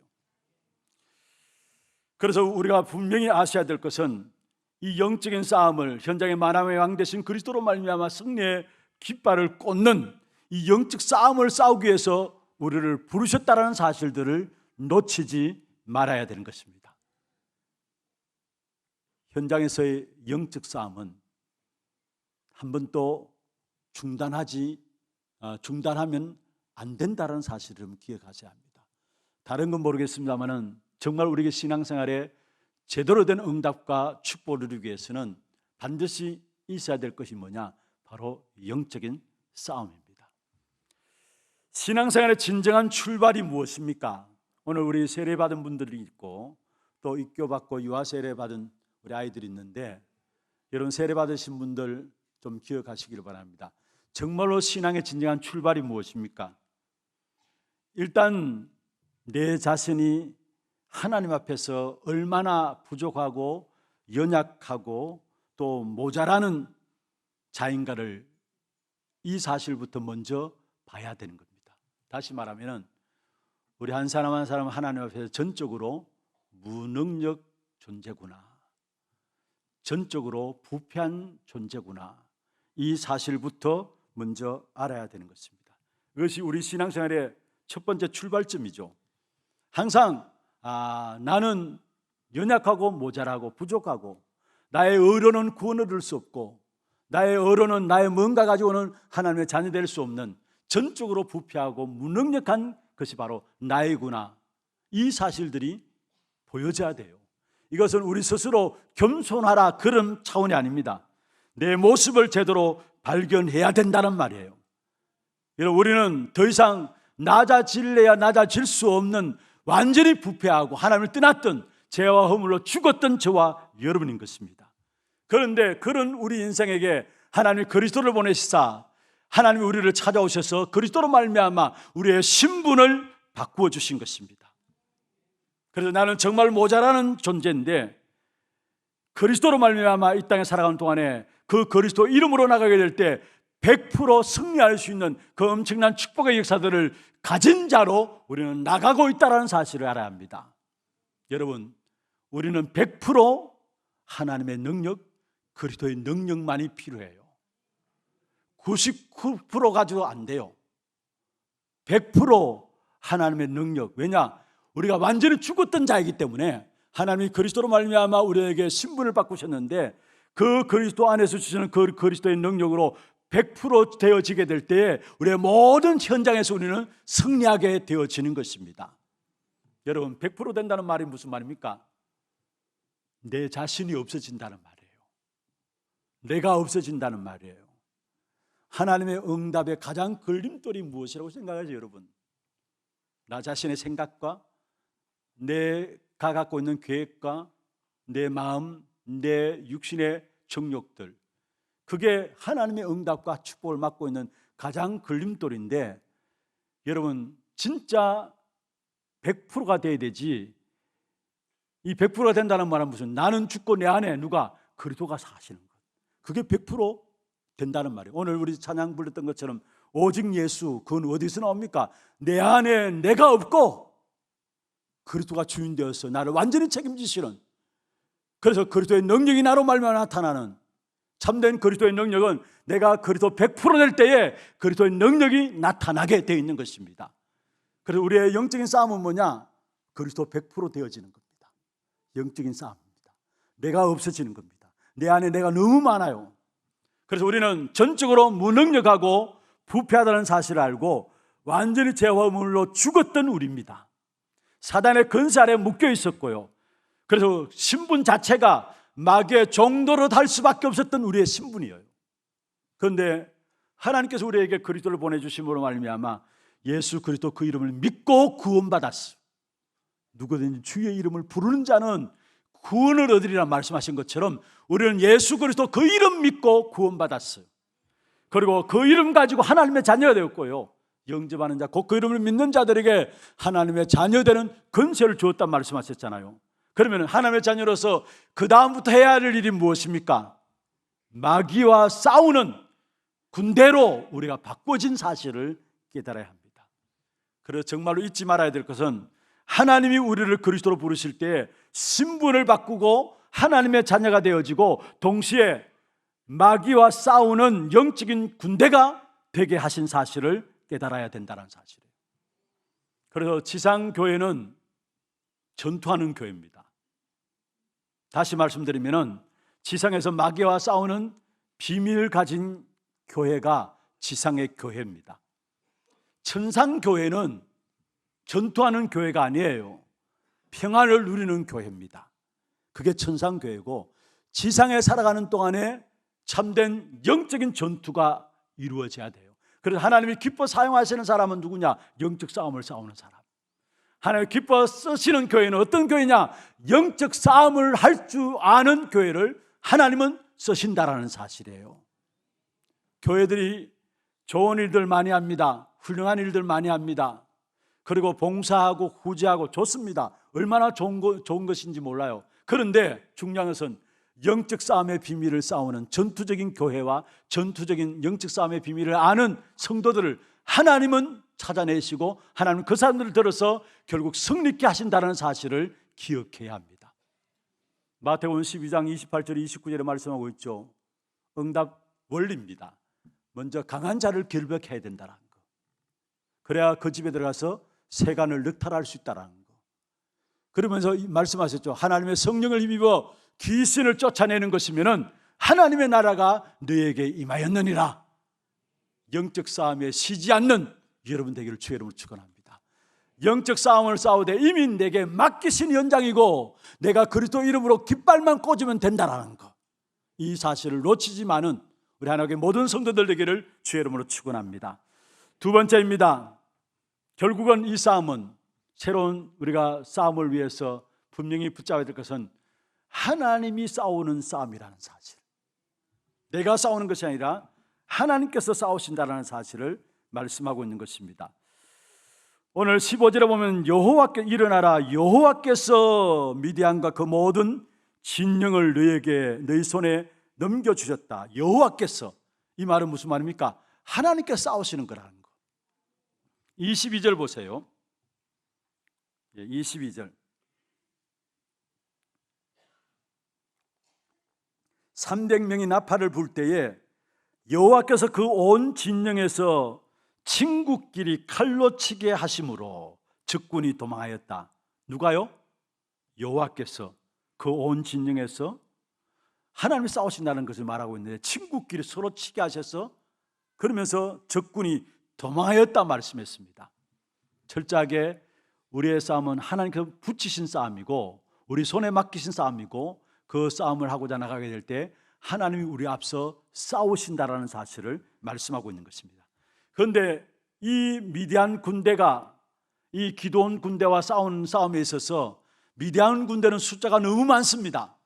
그래서 우리가 분명히 아셔야 될 것은 이 영적인 싸움을 현장의 만왕의 왕 되신 그리스도로 말미암아 승리의 깃발을 꽂는 이 영적 싸움을 싸우기 위해서 우리를 부르셨다는 사실들을 놓치지 말아야 되는 것입니다. 현장에서의 영적 싸움은 한 번도 중단하면 안 된다는 사실을 기억하셔야 합니다. 다른 건 모르겠습니다만은 정말 우리에게 신앙생활에 제대로 된 응답과 축복을 누리기 위해서는 반드시 있어야 될 것이 뭐냐? 바로 영적인 싸움입니다. 신앙생활의 진정한 출발이 무엇입니까? 오늘 우리 세례받은 분들이 있고 또 입교받고 유아 세례받은 우리 아이들이 있는데 여러분 세례받으신 분들 좀 기억하시기를 바랍니다. 정말로 신앙의 진정한 출발이 무엇입니까? 일단 내 자신이 하나님 앞에서 얼마나 부족하고 연약하고 또 모자라는 자인가를 이 사실부터 먼저 봐야 되는 겁니다. 다시 말하면 우리 한 사람 한 사람 하나님 앞에서 전적으로 무능력 존재구나, 전적으로 부패한 존재구나, 이 사실부터 먼저 알아야 되는 것입니다. 이것이 우리 신앙생활의 첫 번째 출발점이죠. 항상 나는 연약하고 모자라고 부족하고 나의 의로는 구원을 얻을 수 없고 나의 의로는 나의 뭔가 가지고는 하나님의 자녀 될 수 없는 전적으로 부패하고 무능력한 것이 바로 나이구나, 이 사실들이 보여져야 돼요. 이것은 우리 스스로 겸손하라 그런 차원이 아닙니다. 내 모습을 제대로 발견해야 된다는 말이에요. 여러분 우리는 더 이상 낮아질래야 낮아질 수 없는 완전히 부패하고 하나님을 떠났던 죄와 허물로 죽었던 저와 여러분인 것입니다. 그런데 그런 우리 인생에게 하나님이 그리스도를 보내시사 하나님이 우리를 찾아오셔서 그리스도로 말미암아 우리의 신분을 바꾸어 주신 것입니다. 그래서 나는 정말 모자라는 존재인데 그리스도로 말미암아 이 땅에 살아가는 동안에 그 그리스도 이름으로 나가게 될 때 100% 승리할 수 있는 그 엄청난 축복의 역사들을 가진 자로 우리는 나가고 있다는 사실을 알아야 합니다. 여러분, 우리는 100% 하나님의 능력, 그리스도의 능력만이 필요해요. 99% 가지고 안 돼요. 100% 하나님의 능력. 왜냐? 우리가 완전히 죽었던 자이기 때문에 하나님이 그리스도로 말미암아 우리에게 신분을 바꾸셨는데 그 그리스도 안에서 주시는 그 그리스도의 능력으로 100% 되어지게 될 때에 우리의 모든 현장에서 우리는 승리하게 되어지는 것입니다. 여러분, 100% 된다는 말이 무슨 말입니까? 내 자신이 없어진다는 말이에요. 내가 없어진다는 말이에요. 하나님의 응답의 가장 걸림돌이 무엇이라고 생각하죠, 여러분? 나 자신의 생각과 내가 갖고 있는 계획과 내 마음, 내 육신의 정욕들, 그게 하나님의 응답과 축복을 막고 있는 가장 걸림돌인데, 여러분, 진짜 100%가 돼야 되지. 이 100%가 된다는 말은 무슨, 나는 죽고 내 안에 누가? 그리스도가 사시는 것. 그게 100% 된다는 말이에요. 오늘 우리 찬양 불렀던 것처럼 오직 예수, 그건 어디서 나옵니까? 내 안에 내가 없고 그리스도가 주인 되어서 나를 완전히 책임지시는, 그래서 그리스도의 능력이 나로 말미암아 나타나는, 참된 그리스도의 능력은 내가 그리스도 100% 될 때에 그리스도의 능력이 나타나게 되어 있는 것입니다. 그래서 우리의 영적인 싸움은 뭐냐? 그리스도 100% 되어지는 겁니다. 영적인 싸움입니다. 내가 없어지는 겁니다. 내 안에 내가 너무 많아요. 그래서 우리는 전적으로 무능력하고 부패하다는 사실을 알고 완전히 죄와 물로 죽었던 우리입니다. 사단의 근세 아래 묶여 있었고요. 그래서 신분 자체가 마귀의 종도로 달 수밖에 없었던 우리의 신분이에요. 그런데 하나님께서 우리에게 그리스도를 보내주심으로 말미암아 예수 그리스도 그 이름을 믿고 구원받았어. 누구든지 주의 이름을 부르는 자는 구원을 얻으리라 말씀하신 것처럼 우리는 예수 그리스도 그 이름 믿고 구원받았어요. 그리고 그 이름 가지고 하나님의 자녀가 되었고요, 영접하는 자, 곧 그 이름을 믿는 자들에게 하나님의 자녀되는 권세를 주었단 말씀하셨잖아요. 그러면 하나님의 자녀로서 그 다음부터 해야 할 일이 무엇입니까? 마귀와 싸우는 군대로 우리가 바꿔진 사실을 깨달아야 합니다. 그래서 정말로 잊지 말아야 될 것은 하나님이 우리를 그리스도로 부르실 때 신분을 바꾸고 하나님의 자녀가 되어지고 동시에 마귀와 싸우는 영적인 군대가 되게 하신 사실을 깨달아야 된다는 사실이에요. 그래서 지상교회는 전투하는 교회입니다. 다시 말씀드리면 지상에서 마귀와 싸우는 비밀을 가진 교회가 지상의 교회입니다. 천상교회는 전투하는 교회가 아니에요. 평안을 누리는 교회입니다. 그게 천상교회고, 지상에 살아가는 동안에 참된 영적인 전투가 이루어져야 돼요. 그래서 하나님이 기뻐 사용하시는 사람은 누구냐? 영적 싸움을 싸우는 사람. 하나님 기뻐 쓰시는 교회는 어떤 교회냐? 영적 싸움을 할 줄 아는 교회를 하나님은 쓰신다라는 사실이에요. 교회들이 좋은 일들 많이 합니다. 훌륭한 일들 많이 합니다. 그리고 봉사하고 후지하고 좋습니다. 얼마나 좋은 것인지 몰라요. 그런데 중요한 것은 영적 싸움의 비밀을 싸우는 전투적인 교회와 전투적인 영적 싸움의 비밀을 아는 성도들을 하나님은 찾아내시고 하나님은 그 사람들을 들어서 결국 승리케 하신다는 사실을 기억해야 합니다. 마태복음 12장 28절 29절에 말씀하고 있죠. 응답 원리입니다. 먼저 강한 자를 결벽해야 된다는 거. 그래야 그 집에 들어가서 세간을 늑탈할 수 있다는 거. 그러면서 말씀하셨죠. 하나님의 성령을 힘입어 귀신을 쫓아내는 것이면은 하나님의 나라가 너에게 임하였느니라. 영적 싸움에 쉬지 않는 여러분 되기를 주의 이름으로 축원합니다. 영적 싸움을 싸우되 이미 내게 맡기신 연장이고 내가 그리스도 이름으로 깃발만 꽂으면 된다라는 것, 이 사실을 놓치지만은 우리 하나님의 모든 성도들 되기를 주의 이름으로 축원합니다. 두 번째입니다. 결국은 이 싸움은, 새로운 우리가 싸움을 위해서 분명히 붙잡아야 될 것은 하나님이 싸우는 싸움이라는 사실. 내가 싸우는 것이 아니라 하나님께서 싸우신다는 사실을 말씀하고 있는 것입니다. 오늘 15절에 보면 여호와께 일어나라, 여호와께서 미디안과 그 모든 진영을 너희 손에 넘겨주셨다. 여호와께서, 이 말은 무슨 말입니까? 하나님께 싸우시는 거라는 거. 22절 보세요. 22절. 300명이 나팔을 불 때에 여호와께서 그 온 진영에서 친구끼리 칼로 치게 하심으로 적군이 도망하였다. 누가요? 여호와께서 그 온 진영에서 하나님이 싸우신다는 것을 말하고 있는데 친구끼리 서로 치게 하셔서 그러면서 적군이 도망하였다 말씀했습니다. 철저하게 우리의 싸움은 하나님께서 붙이신 싸움이고 우리 손에 맡기신 싸움이고 그 싸움을 하고자 나가게 될 때 하나님이 우리 앞서 싸우신다라는 사실을 말씀하고 있는 것입니다. 그런데 이 미디안 군대가 이 기드온 군대와 싸운 싸움에 있어서 미디안 군대는 숫자가 너무 많습니다.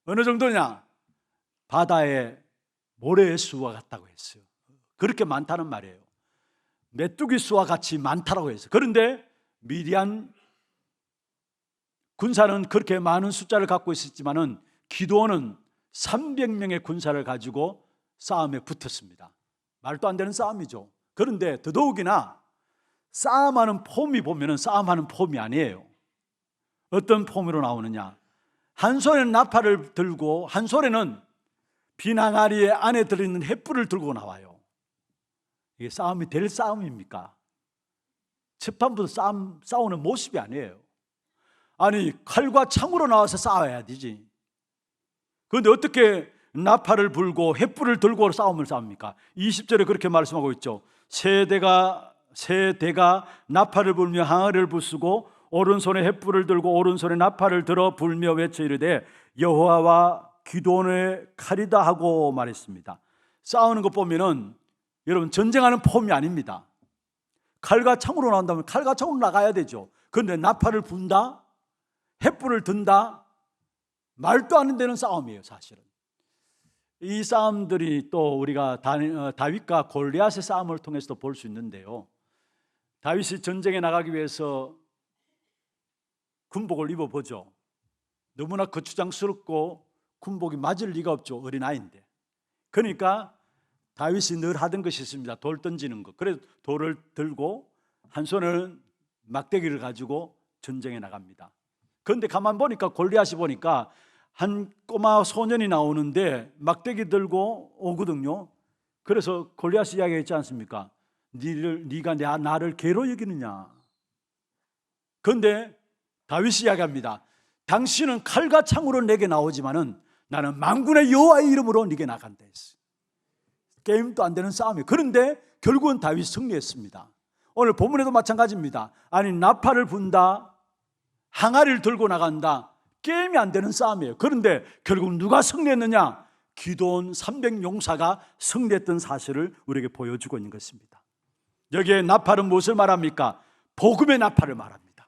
어느 정도냐? 바다에 모래의 수와 같다고 했어요. 그렇게 많다는 말이에요. 메뚜기 수와 같이 많다라고 했어요. 그런데 미디안 군사는 그렇게 많은 숫자를 갖고 있었지만은 기드온은 300명의 군사를 가지고 싸움에 붙었습니다. 말도 안 되는 싸움이죠. 그런데 더더욱이나 싸움하는 폼이 보면은 싸움하는 폼이 아니에요. 어떤 폼으로 나오느냐? 한 손에는 나팔을 들고 한 손에는 빈 항아리에 안에 들어있는 횃불을 들고 나와요. 이게 싸움이 될 싸움입니까? 첫판부터 싸우는 모습이 아니에요. 아니 칼과 창으로 나와서 싸워야 되지. 그런데 어떻게 나팔을 불고 횃불을 들고 싸움을 싸웁니까? 20절에 그렇게 말씀하고 있죠. 세 대가 나팔을 불며 항아리를 부수고 오른손에 횃불을 들고 오른손에 나팔을 들어 불며 외쳐 이르되 여호와와 기드온의 칼이다 하고 말했습니다. 싸우는 것 보면은 여러분 전쟁하는 폼이 아닙니다. 칼과 창으로 나온다면 칼과 창으로 나가야 되죠. 그런데 나팔을 분다, 횃불을 든다, 말도 안 되는 싸움이에요. 사실은 이 싸움들이 또 우리가 다윗과 골리앗의 싸움을 통해서도 볼 수 있는데요. 다윗이 전쟁에 나가기 위해서 군복을 입어보죠. 너무나 거추장스럽고 군복이 맞을 리가 없죠. 어린아이인데. 그러니까 다윗이 늘 하던 것이 있습니다. 돌 던지는 것. 그래서 돌을 들고 한 손에는 막대기를 가지고 전쟁에 나갑니다. 그런데 가만 보니까 골리앗이 보니까 한 꼬마 소년이 나오는데 막대기 들고 오거든요. 그래서 골리앗이 이야기했지 않습니까? 네가 나를 개로 여기느냐. 그런데 다윗이 이야기합니다. 당신은 칼과 창으로 내게 나오지만은 나는 만군의 여호와의 이름으로 네게 나간다 했어요. 게임도 안 되는 싸움이에요. 그런데 결국은 다윗이 승리했습니다. 오늘 본문에도 마찬가지입니다. 아니 나팔을 분다, 항아리를 들고 나간다, 게임이 안 되는 싸움이에요. 그런데 결국 누가 승리했느냐? 기드온 300용사가 승리했던 사실을 우리에게 보여주고 있는 것입니다. 여기에 나팔은 무엇을 말합니까? 복음의 나팔을 말합니다.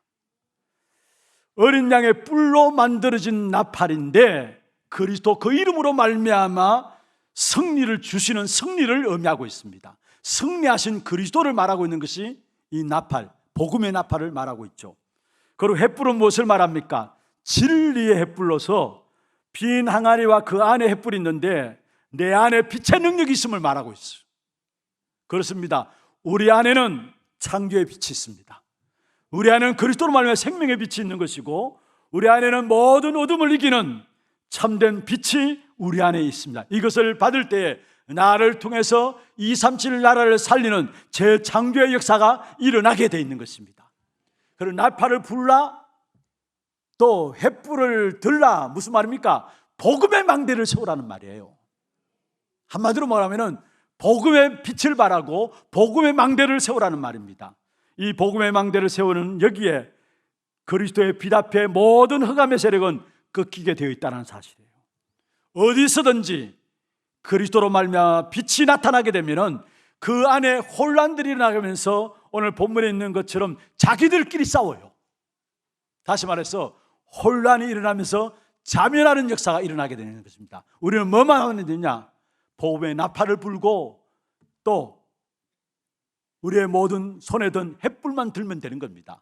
어린 양의 뿔로 만들어진 나팔인데 그리스도 그 이름으로 말미암아 승리를 주시는 승리를 의미하고 있습니다. 승리하신 그리스도를 말하고 있는 것이 이 나팔, 복음의 나팔을 말하고 있죠. 그리고 횃불은 무엇을 말합니까? 진리의 횃불로서 빈 항아리와 그 안에 횃불이 있는데 내 안에 빛의 능력이 있음을 말하고 있어요. 그렇습니다. 우리 안에는 창조의 빛이 있습니다. 우리 안에는 그리스도로 말미암아 생명의 빛이 있는 것이고 우리 안에는 모든 어둠을 이기는 참된 빛이 우리 안에 있습니다. 이것을 받을 때에 나를 통해서 237 나라를 살리는 재창조의 역사가 일어나게 되어 있는 것입니다. 그리고 나팔을 불라 또 횃불을 들라 무슨 말입니까? 복음의 망대를 세우라는 말이에요. 한마디로 말하면 복음의 빛을 발하고 복음의 망대를 세우라는 말입니다. 이 복음의 망대를 세우는 여기에 그리스도의 빛 앞에 모든 흑암의 세력은 꺾이게 되어 있다는 사실이에요. 어디서든지 그리스도로 말미암아 빛이 나타나게 되면은 그 안에 혼란들이 일어나면서 오늘 본문에 있는 것처럼 자기들끼리 싸워요. 다시 말해서 혼란이 일어나면서 자멸하는 역사가 일어나게 되는 것입니다. 우리는 뭐만 하면 되냐? 복음의 나팔을 불고 또 우리의 모든 손에 든 횃불만 들면 되는 겁니다.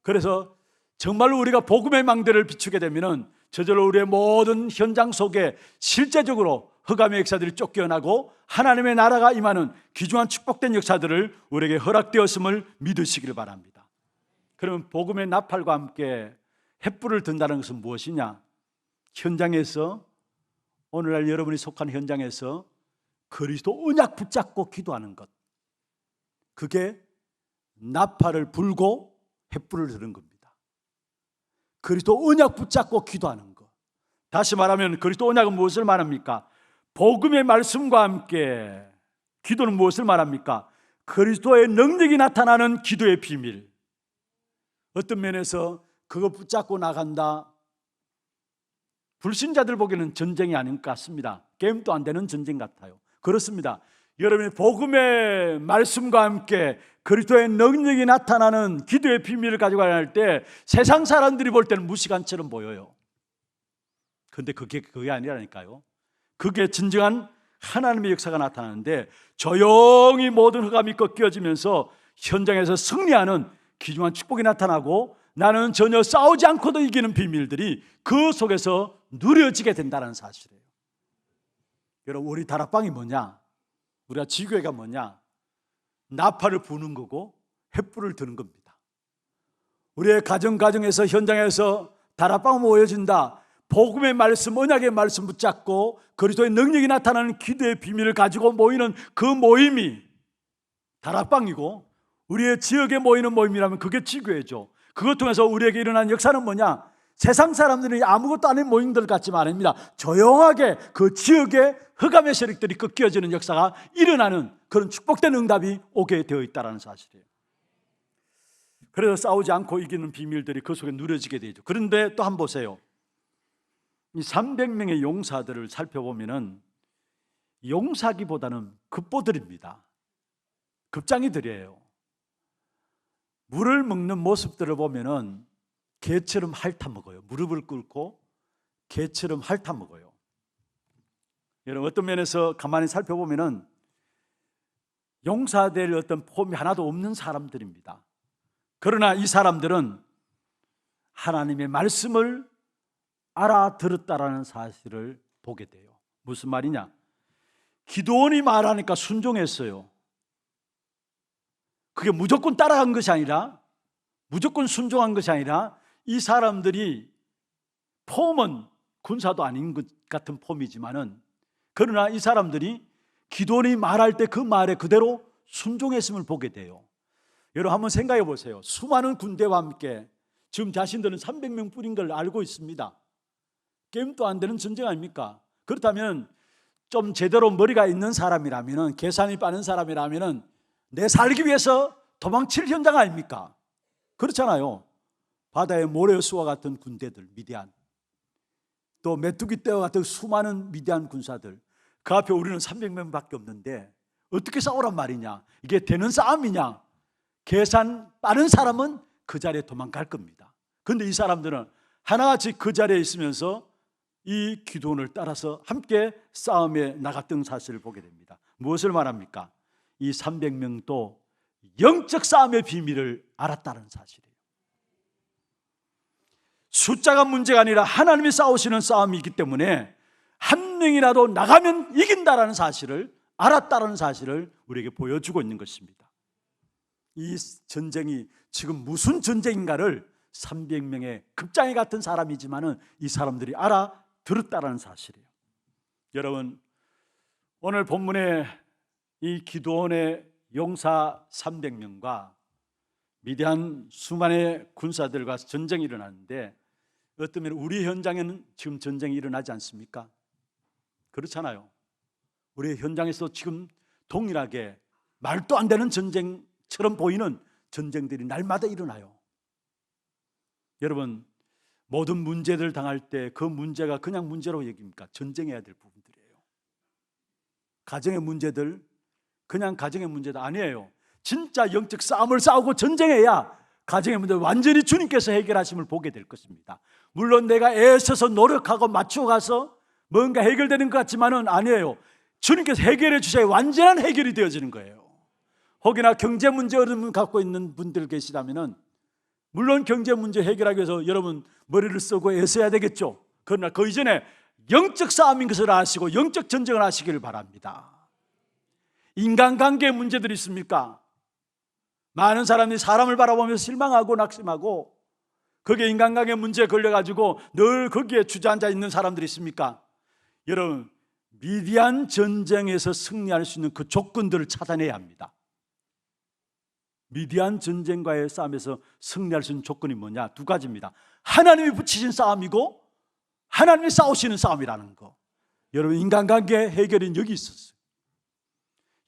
그래서 정말로 우리가 복음의 망대를 비추게 되면은 저절로 우리의 모든 현장 속에 실제적으로 흑암의 역사들이 쫓겨나고 하나님의 나라가 임하는 귀중한 축복된 역사들을 우리에게 허락되었음을 믿으시길 바랍니다. 그러면 복음의 나팔과 함께 횃불을 든다는 것은 무엇이냐? 현장에서, 오늘날 여러분이 속한 현장에서 그리스도 언약 붙잡고 기도하는 것, 그게 나팔을 불고 횃불을 드는 겁니다. 그리스도 언약 붙잡고 기도하는 것. 다시 말하면 그리스도 언약은 무엇을 말합니까? 복음의 말씀과 함께 기도는 무엇을 말합니까? 그리스도의 능력이 나타나는 기도의 비밀. 어떤 면에서 그거 붙잡고 나간다, 불신자들 보기에는 전쟁이 아닌 것 같습니다. 게임도 안 되는 전쟁 같아요. 그렇습니다. 여러분이 복음의 말씀과 함께 그리스도의 능력이 나타나는 기도의 비밀을 가지고 할 때 세상 사람들이 볼 때는 무시간처럼 보여요. 그런데 그게 아니라니까요. 그게 진정한 하나님의 역사가 나타나는데, 조용히 모든 흑암이 꺾여지면서 현장에서 승리하는 귀중한 축복이 나타나고, 나는 전혀 싸우지 않고도 이기는 비밀들이 그 속에서 누려지게 된다는 사실이에요. 여러분, 우리 다락방이 뭐냐? 우리가 지교회가 뭐냐? 나팔을 부는 거고 횃불을 드는 겁니다. 우리의 가정에서, 현장에서 다락방 모여진다, 복음의 말씀, 언약의 말씀 붙잡고 그리스도의 능력이 나타나는 기도의 비밀을 가지고 모이는 그 모임이 다락방이고, 우리의 지역에 모이는 모임이라면 그게 지교회죠. 그것 통해서 우리에게 일어난 역사는 뭐냐? 세상 사람들이 아무것도 아닌 모임들 같지만 아닙니다. 조용하게 그 지역의 흑암의 세력들이 꺾여지는 역사가 일어나는 그런 축복된 응답이 오게 되어 있다는 사실이에요. 그래서 싸우지 않고 이기는 비밀들이 그 속에 누려지게 되죠. 그런데 또 한번 보세요. 이 300명의 용사들을 살펴보면은 용사기보다는 급보들입니다. 급장이들이에요. 물을 먹는 모습들을 보면은 개처럼 핥아먹어요. 무릎을 꿇고 개처럼 핥아먹어요. 여러분, 어떤 면에서 가만히 살펴보면은 용사될 어떤 폼이 하나도 없는 사람들입니다. 그러나 이 사람들은 하나님의 말씀을 알아들었다라는 사실을 보게 돼요. 무슨 말이냐? 기드온이 말하니까 순종했어요. 그게 무조건 따라간 것이 아니라, 무조건 순종한 것이 아니라, 이 사람들이 폼은 군사도 아닌 것 같은 폼이지만은, 그러나 이 사람들이 기드온이 말할 때 그 말에 그대로 순종했음을 보게 돼요. 여러분, 한번 생각해 보세요. 수많은 군대와 함께 지금 자신들은 300명 뿐인 걸 알고 있습니다. 게임도 안 되는 전쟁 아닙니까? 그렇다면 좀 제대로 머리가 있는 사람이라면, 계산이 빠른 사람이라면 내 살기 위해서 도망칠 현장 아닙니까? 그렇잖아요. 바다의 모래수와 같은 군대들, 미디안, 또 메뚜기 떼와 같은 수많은 미디안 군사들, 그 앞에 우리는 300명밖에 없는데 어떻게 싸우란 말이냐? 이게 되는 싸움이냐? 계산 빠른 사람은 그 자리에 도망갈 겁니다. 그런데 이 사람들은 하나같이 그 자리에 있으면서 이 기드온을 따라서 함께 싸움에 나갔던 사실을 보게 됩니다. 무엇을 말합니까? 이 300명도 영적 싸움의 비밀을 알았다는 사실이에요. 숫자가 문제가 아니라 하나님이 싸우시는 싸움이기 때문에 한 명이라도 나가면 이긴다라는 사실을 알았다는 사실을 우리에게 보여주고 있는 것입니다. 이 전쟁이 지금 무슨 전쟁인가를 300명의 급장이 같은 사람이지만은 이 사람들이 알아들었다라는 사실이에요. 여러분, 오늘 본문에 이 기드온의 용사 300명과 미디안 수많은 군사들과 전쟁이 일어났는데, 어떤 면에 우리 현장에는 지금 전쟁이 일어나지 않습니까? 그렇잖아요. 우리 현장에서 지금 동일하게 말도 안 되는 전쟁처럼 보이는 전쟁들이 날마다 일어나요. 여러분, 모든 문제들 당할 때 그 문제가 그냥 문제로 여깁니까? 전쟁해야 될 부분들이에요. 가정의 문제들, 그냥 가정의 문제도 아니에요. 진짜 영적 싸움을 싸우고 전쟁해야 가정의 문제를 완전히 주님께서 해결하심을 보게 될 것입니다. 물론 내가 애써서 노력하고 맞춰가서 뭔가 해결되는 것 같지만은 아니에요. 주님께서 해결해 주셔야 완전한 해결이 되어지는 거예요. 혹여나 경제 문제 어려움을 갖고 있는 분들 계시다면은, 물론 경제 문제 해결하기 위해서 여러분 머리를 쓰고 애써야 되겠죠. 그러나 그 이전에 영적 싸움인 것을 아시고 영적 전쟁을 하시기를 바랍니다. 인간관계에 문제들이 있습니까? 많은 사람이 사람을 바라보면서 실망하고 낙심하고 거기에 인간관계 문제에 걸려가지고 늘 거기에 주저앉아 있는 사람들이 있습니까? 여러분, 미디안 전쟁에서 승리할 수 있는 그 조건들을 찾아내야 합니다. 미디안 전쟁과의 싸움에서 승리할 수 있는 조건이 뭐냐? 두 가지입니다. 하나님이 붙이신 싸움이고 하나님이 싸우시는 싸움이라는 거. 여러분, 인간관계 해결은 여기 있었어요.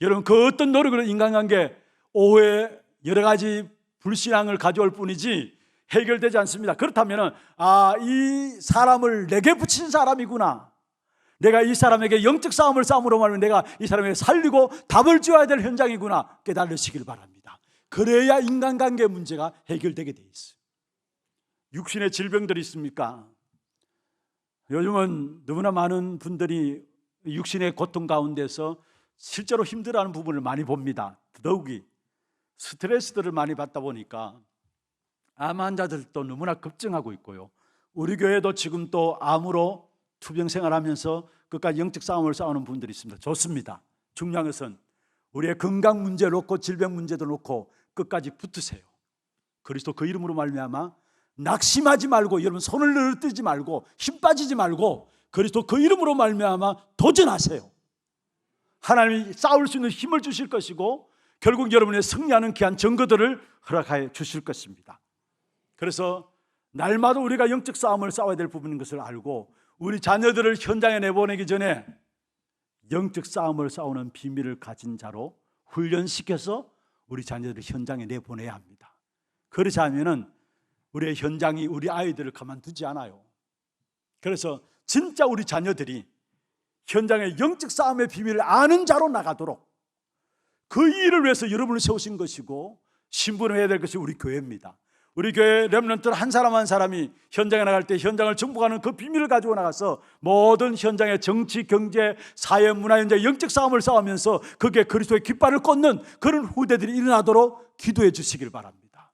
여러분, 그 어떤 노력으로 인간관계 오해, 여러 가지 불신앙을 가져올 뿐이지 해결되지 않습니다. 그렇다면 이 사람을 내게 붙인 사람이구나, 내가 이 사람에게 영적 싸움을 싸움으로 말하면 내가 이 사람에게 살리고 답을 줘야 될 현장이구나 깨달으시길 바랍니다. 그래야 인간관계 문제가 해결되게 돼 있어요. 육신의 질병들이 있습니까? 요즘은 너무나 많은 분들이 육신의 고통 가운데서 실제로 힘들어하는 부분을 많이 봅니다. 더욱이 스트레스들을 많이 받다 보니까 암 환자들도 너무나 급증하고 있고요. 우리 교회도 지금 또 암으로 투병 생활하면서 끝까지 영적 싸움을 싸우는 분들이 있습니다. 좋습니다. 중요한 것은 우리의 건강 문제 놓고 질병 문제도 놓고 끝까지 붙으세요. 그리스도 그 이름으로 말미암아 낙심하지 말고, 여러분 손을 늘어뜨리지 말고 힘 빠지지 말고 그리스도 그 이름으로 말미암아 도전하세요. 하나님이 싸울 수 있는 힘을 주실 것이고 결국 여러분의 승리하는 귀한 증거들을 허락하여 주실 것입니다. 그래서 날마다 우리가 영적 싸움을 싸워야 될 부분인 것을 알고 우리 자녀들을 현장에 내보내기 전에 영적 싸움을 싸우는 비밀을 가진 자로 훈련시켜서 우리 자녀들을 현장에 내보내야 합니다. 그렇지 않으면 우리의 현장이 우리 아이들을 가만두지 않아요. 그래서 진짜 우리 자녀들이 현장의 영적 싸움의 비밀을 아는 자로 나가도록 그 일을 위해서 여러분을 세우신 것이고 신분을 해야 될 것이 우리 교회입니다. 우리 교회 렘넌트 한 사람 한 사람이 현장에 나갈 때 현장을 정복하는 그 비밀을 가지고 나가서 모든 현장의 정치, 경제, 사회, 문화 현장의 영적 싸움을 싸우면서 그게 그리스도의 깃발을 꽂는 그런 후대들이 일어나도록 기도해 주시길 바랍니다.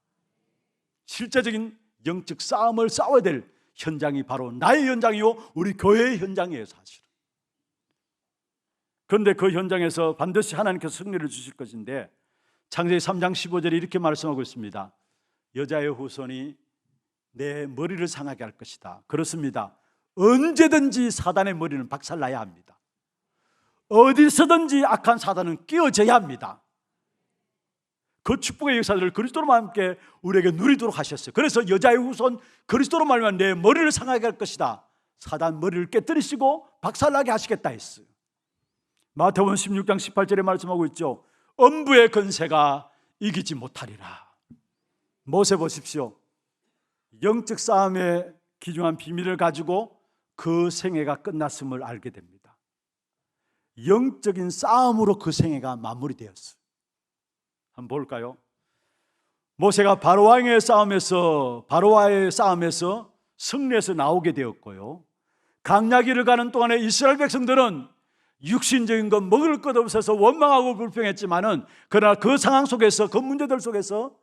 실제적인 영적 싸움을 싸워야 될 현장이 바로 나의 현장이요 우리 교회의 현장이에요, 사실은. 그런데 그 현장에서 반드시 하나님께서 승리를 주실 것인데 창세기 3장 15절에 이렇게 말씀하고 있습니다. 여자의 후손이 내 머리를 상하게 할 것이다. 그렇습니다. 언제든지 사단의 머리는 박살나야 합니다. 어디서든지 악한 사단은 끼어져야 합니다. 그 축복의 역사들을 그리스도로 함께 우리에게 누리도록 하셨어요. 그래서 여자의 후손 그리스도로 말하면 내 머리를 상하게 할 것이다. 사단 머리를 깨뜨리시고 박살나게 하시겠다 했어요. 마태복음 16장 18절에 말씀하고 있죠. 엄부의 건세가 이기지 못하리라. 모세 보십시오. 영적 싸움에 기중한 비밀을 가지고 그 생애가 끝났음을 알게 됩니다. 영적인 싸움으로 그 생애가 마무리되었어요. 한번 볼까요? 모세가 바로와의 싸움에서 승리해서 나오게 되었고요. 강야기를 가는 동안에 이스라엘 백성들은 육신적인 것 먹을 것 없어서 원망하고 불평했지만은 그러나 그 상황 속에서 그 문제들 속에서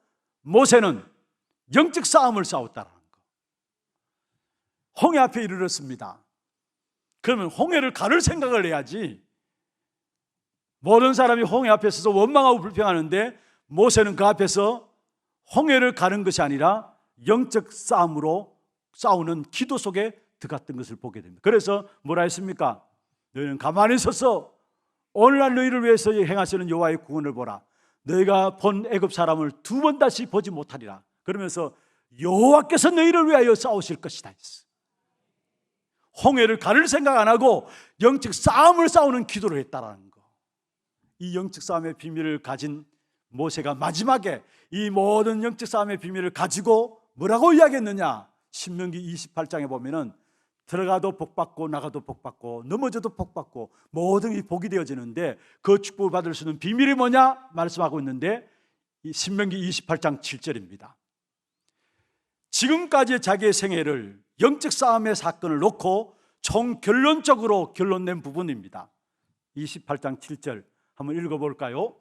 모세는 영적 싸움을 싸웠다는 거. 홍해 앞에 이르렀습니다. 그러면 홍해를 가를 생각을 해야지. 모든 사람이 홍해 앞에 서서 원망하고 불평하는데 모세는 그 앞에서 홍해를 가는 것이 아니라 영적 싸움으로 싸우는 기도 속에 들어갔던 것을 보게 됩니다. 그래서 뭐라 했습니까? 너희는 가만히 서서 오늘날 너희를 위해서 행하시는 여호와의 구원을 보라. 너희가 본 애굽 사람을 두 번 다시 보지 못하리라. 그러면서 여호와께서 너희를 위하여 싸우실 것이다 했어. 홍해를 가를 생각 안 하고 영적 싸움을 싸우는 기도를 했다라는 거. 이 영적 싸움의 비밀을 가진 모세가 마지막에 이 모든 영적 싸움의 비밀을 가지고 뭐라고 이야기했느냐? 신명기 28장에 보면은 들어가도 복받고 나가도 복받고 넘어져도 복받고 모든 게 복이 되어지는데 그 축복을 받을 수 있는 비밀이 뭐냐? 말씀하고 있는데 신명기 28장 7절입니다. 지금까지 자기의 생애를 영적 싸움의 사건을 놓고 총 결론적으로 결론낸 부분입니다. 28장 7절 한번 읽어볼까요?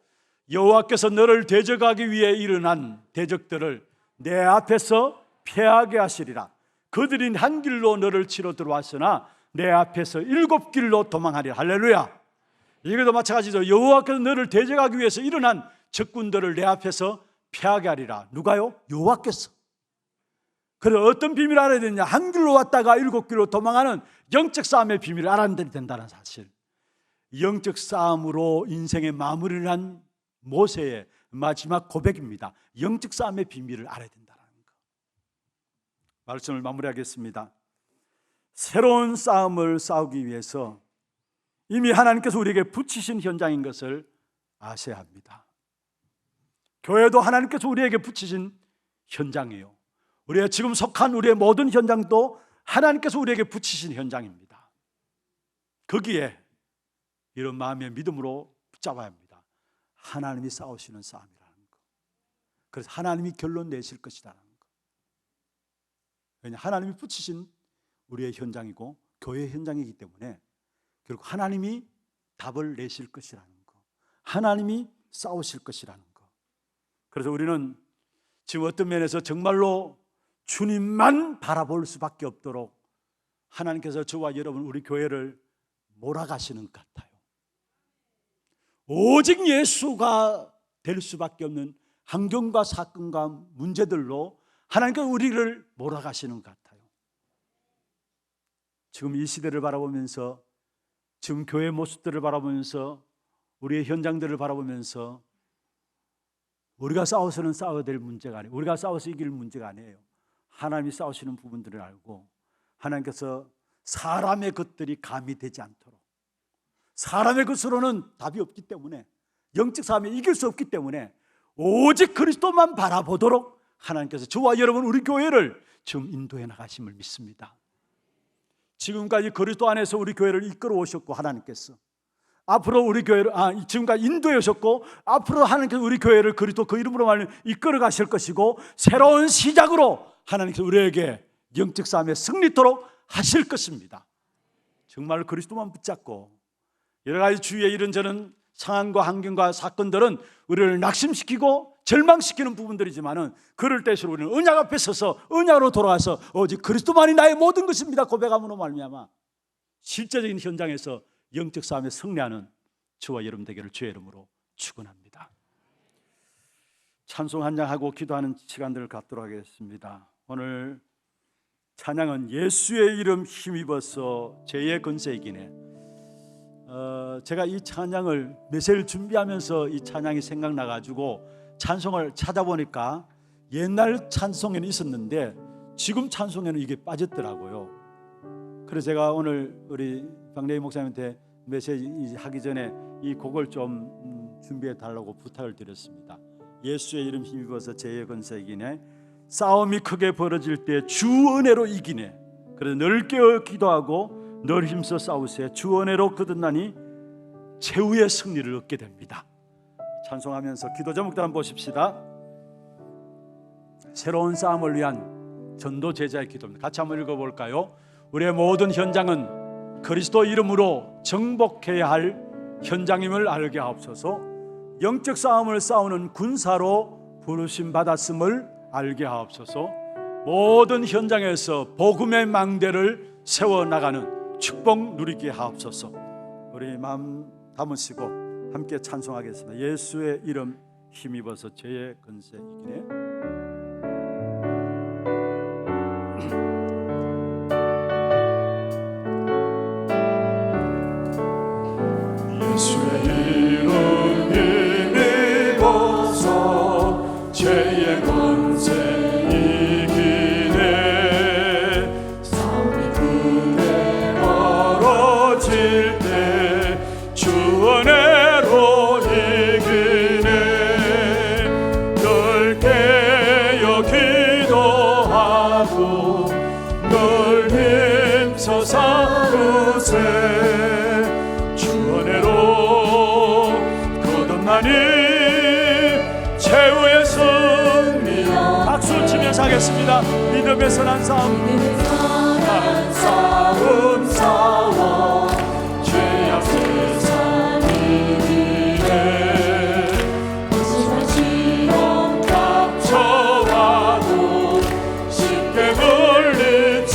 여호와께서 너를 대적하기 위해 일어난 대적들을 내 앞에서 패하게 하시리라. 그들이 한 길로 너를 치러 들어왔으나 내 앞에서 7길로 도망하리라. 할렐루야. 이것도 마찬가지죠. 여호와께서 너를 대적하기 위해서 일어난 적군들을 내 앞에서 피하게 하리라. 누가요? 여호와께서. 그래 어떤 비밀을 알아야 되느냐? 한 길로 왔다가 7길로 도망하는 영적 싸움의 비밀을 알아야 된다는 사실. 영적 싸움으로 인생의 마무리를 한 모세의 마지막 고백입니다. 영적 싸움의 비밀을 알아야 된다는 것. 말씀을 마무리하겠습니다. 새로운 싸움을 싸우기 위해서 이미 하나님께서 우리에게 붙이신 현장인 것을 아셔야 합니다. 교회도 하나님께서 우리에게 붙이신 현장이에요. 우리가 지금 속한 우리의 모든 현장도 하나님께서 우리에게 붙이신 현장입니다. 거기에 이런 마음의 믿음으로 붙잡아야 합니다. 하나님이 싸우시는 싸움이라는 것. 그래서 하나님이 결론 내실 것이라는 것. 왜냐하면 하나님이 붙이신 우리의 현장이고 교회의 현장이기 때문에 결국 하나님이 답을 내실 것이라는 것, 하나님이 싸우실 것이라는 것. 그래서 우리는 지금 어떤 면에서 정말로 주님만 바라볼 수밖에 없도록 하나님께서 저와 여러분 우리 교회를 몰아가시는 것 같아요. 오직 예수가 될 수밖에 없는 환경과 사건과 문제들로 하나님께서 우리를 몰아가시는 것 같아요. 지금 이 시대를 바라보면서, 지금 교회 모습들을 바라보면서, 우리의 현장들을 바라보면서 우리가 싸워서는 싸워야 될 문제가 아니에요. 우리가 싸워서 이길 문제가 아니에요. 하나님이 싸우시는 부분들을 알고 하나님께서 사람의 것들이 감이 되지 않도록, 사람의 것으로는 답이 없기 때문에, 영적 싸움에 이길 수 없기 때문에 오직 그리스도만 바라보도록 하나님께서 저와 여러분 우리 교회를 지금 인도해 나가심을 믿습니다. 지금까지 그리스도 안에서 우리 교회를 이끌어 오셨고 하나님께서 앞으로 우리 교회를 지금까지 인도해 오셨고 앞으로 하나님께서 우리 교회를 그리스도 그 이름으로 말하면 이끌어 가실 것이고 새로운 시작으로 하나님께서 우리에게 영적 싸움에 승리토록 하실 것입니다. 정말 그리스도만 붙잡고 여러 가지 주위에 이런저런 상황과 환경과 사건들은 우리를 낙심시키고 절망시키는 부분들이지만은 그럴 때일수록 우리는 언약 앞에 서서 언약으로 돌아와서 오직 그리스도만이 나의 모든 것입니다 고백함으로 말미암아 실제적인 현장에서 영적 싸움에 승리하는 저와 여러분 되기를 주의 이름으로 축원합니다. 찬송 한 장 하고 기도하는 시간들을 갖도록 하겠습니다. 오늘 찬양은 예수의 이름 힘입어서 죄의 권세 이기네. 제가 이 찬양을 메시지를 준비하면서 이 찬양이 생각나가지고 찬송을 찾아보니까 옛날 찬송에는 있었는데 지금 찬송에는 이게 빠졌더라고요. 그래서 제가 오늘 우리 박래희 목사님한테 메시지 하기 전에 이 곡을 좀 준비해 달라고 부탁을 드렸습니다. 예수의 이름 힘입어서 죄의 권세 이기네. 싸움이 크게 벌어질 때 주 은혜로 이기네. 그래서 늘 깨어 기도하고 늘 힘써 싸우세. 주 은혜로 거듭나니 최후의 승리를 얻게 됩니다. 찬송하면서 기도 제목들 한번 보십시다. 새로운 싸움을 위한 전도 제자의 기도입니다. 같이 한번 읽어볼까요? 우리의 모든 현장은 그리스도 이름으로 정복해야 할 현장임을 알게 하옵소서. 영적 싸움을 싸우는 군사로 부르심 받았음을 알게 하옵소서. 모든 현장에서 복음의 망대를 세워나가는 축복 누리게 하옵소서. 우리 마음 담으시고 함께 찬송하겠습니다. 예수의 이름 힘입어서 죄의 권세 이기네. 예수의 이름 힘입어서 죄의 권세 주 은혜로 거듭나니 최후의 승리. 박수 치면서 하겠습니다. 믿음에서 난 싸움 싸워 죄 앞에 싸움이네. 무슨 시험 닥쳐와도 쉽게 물리지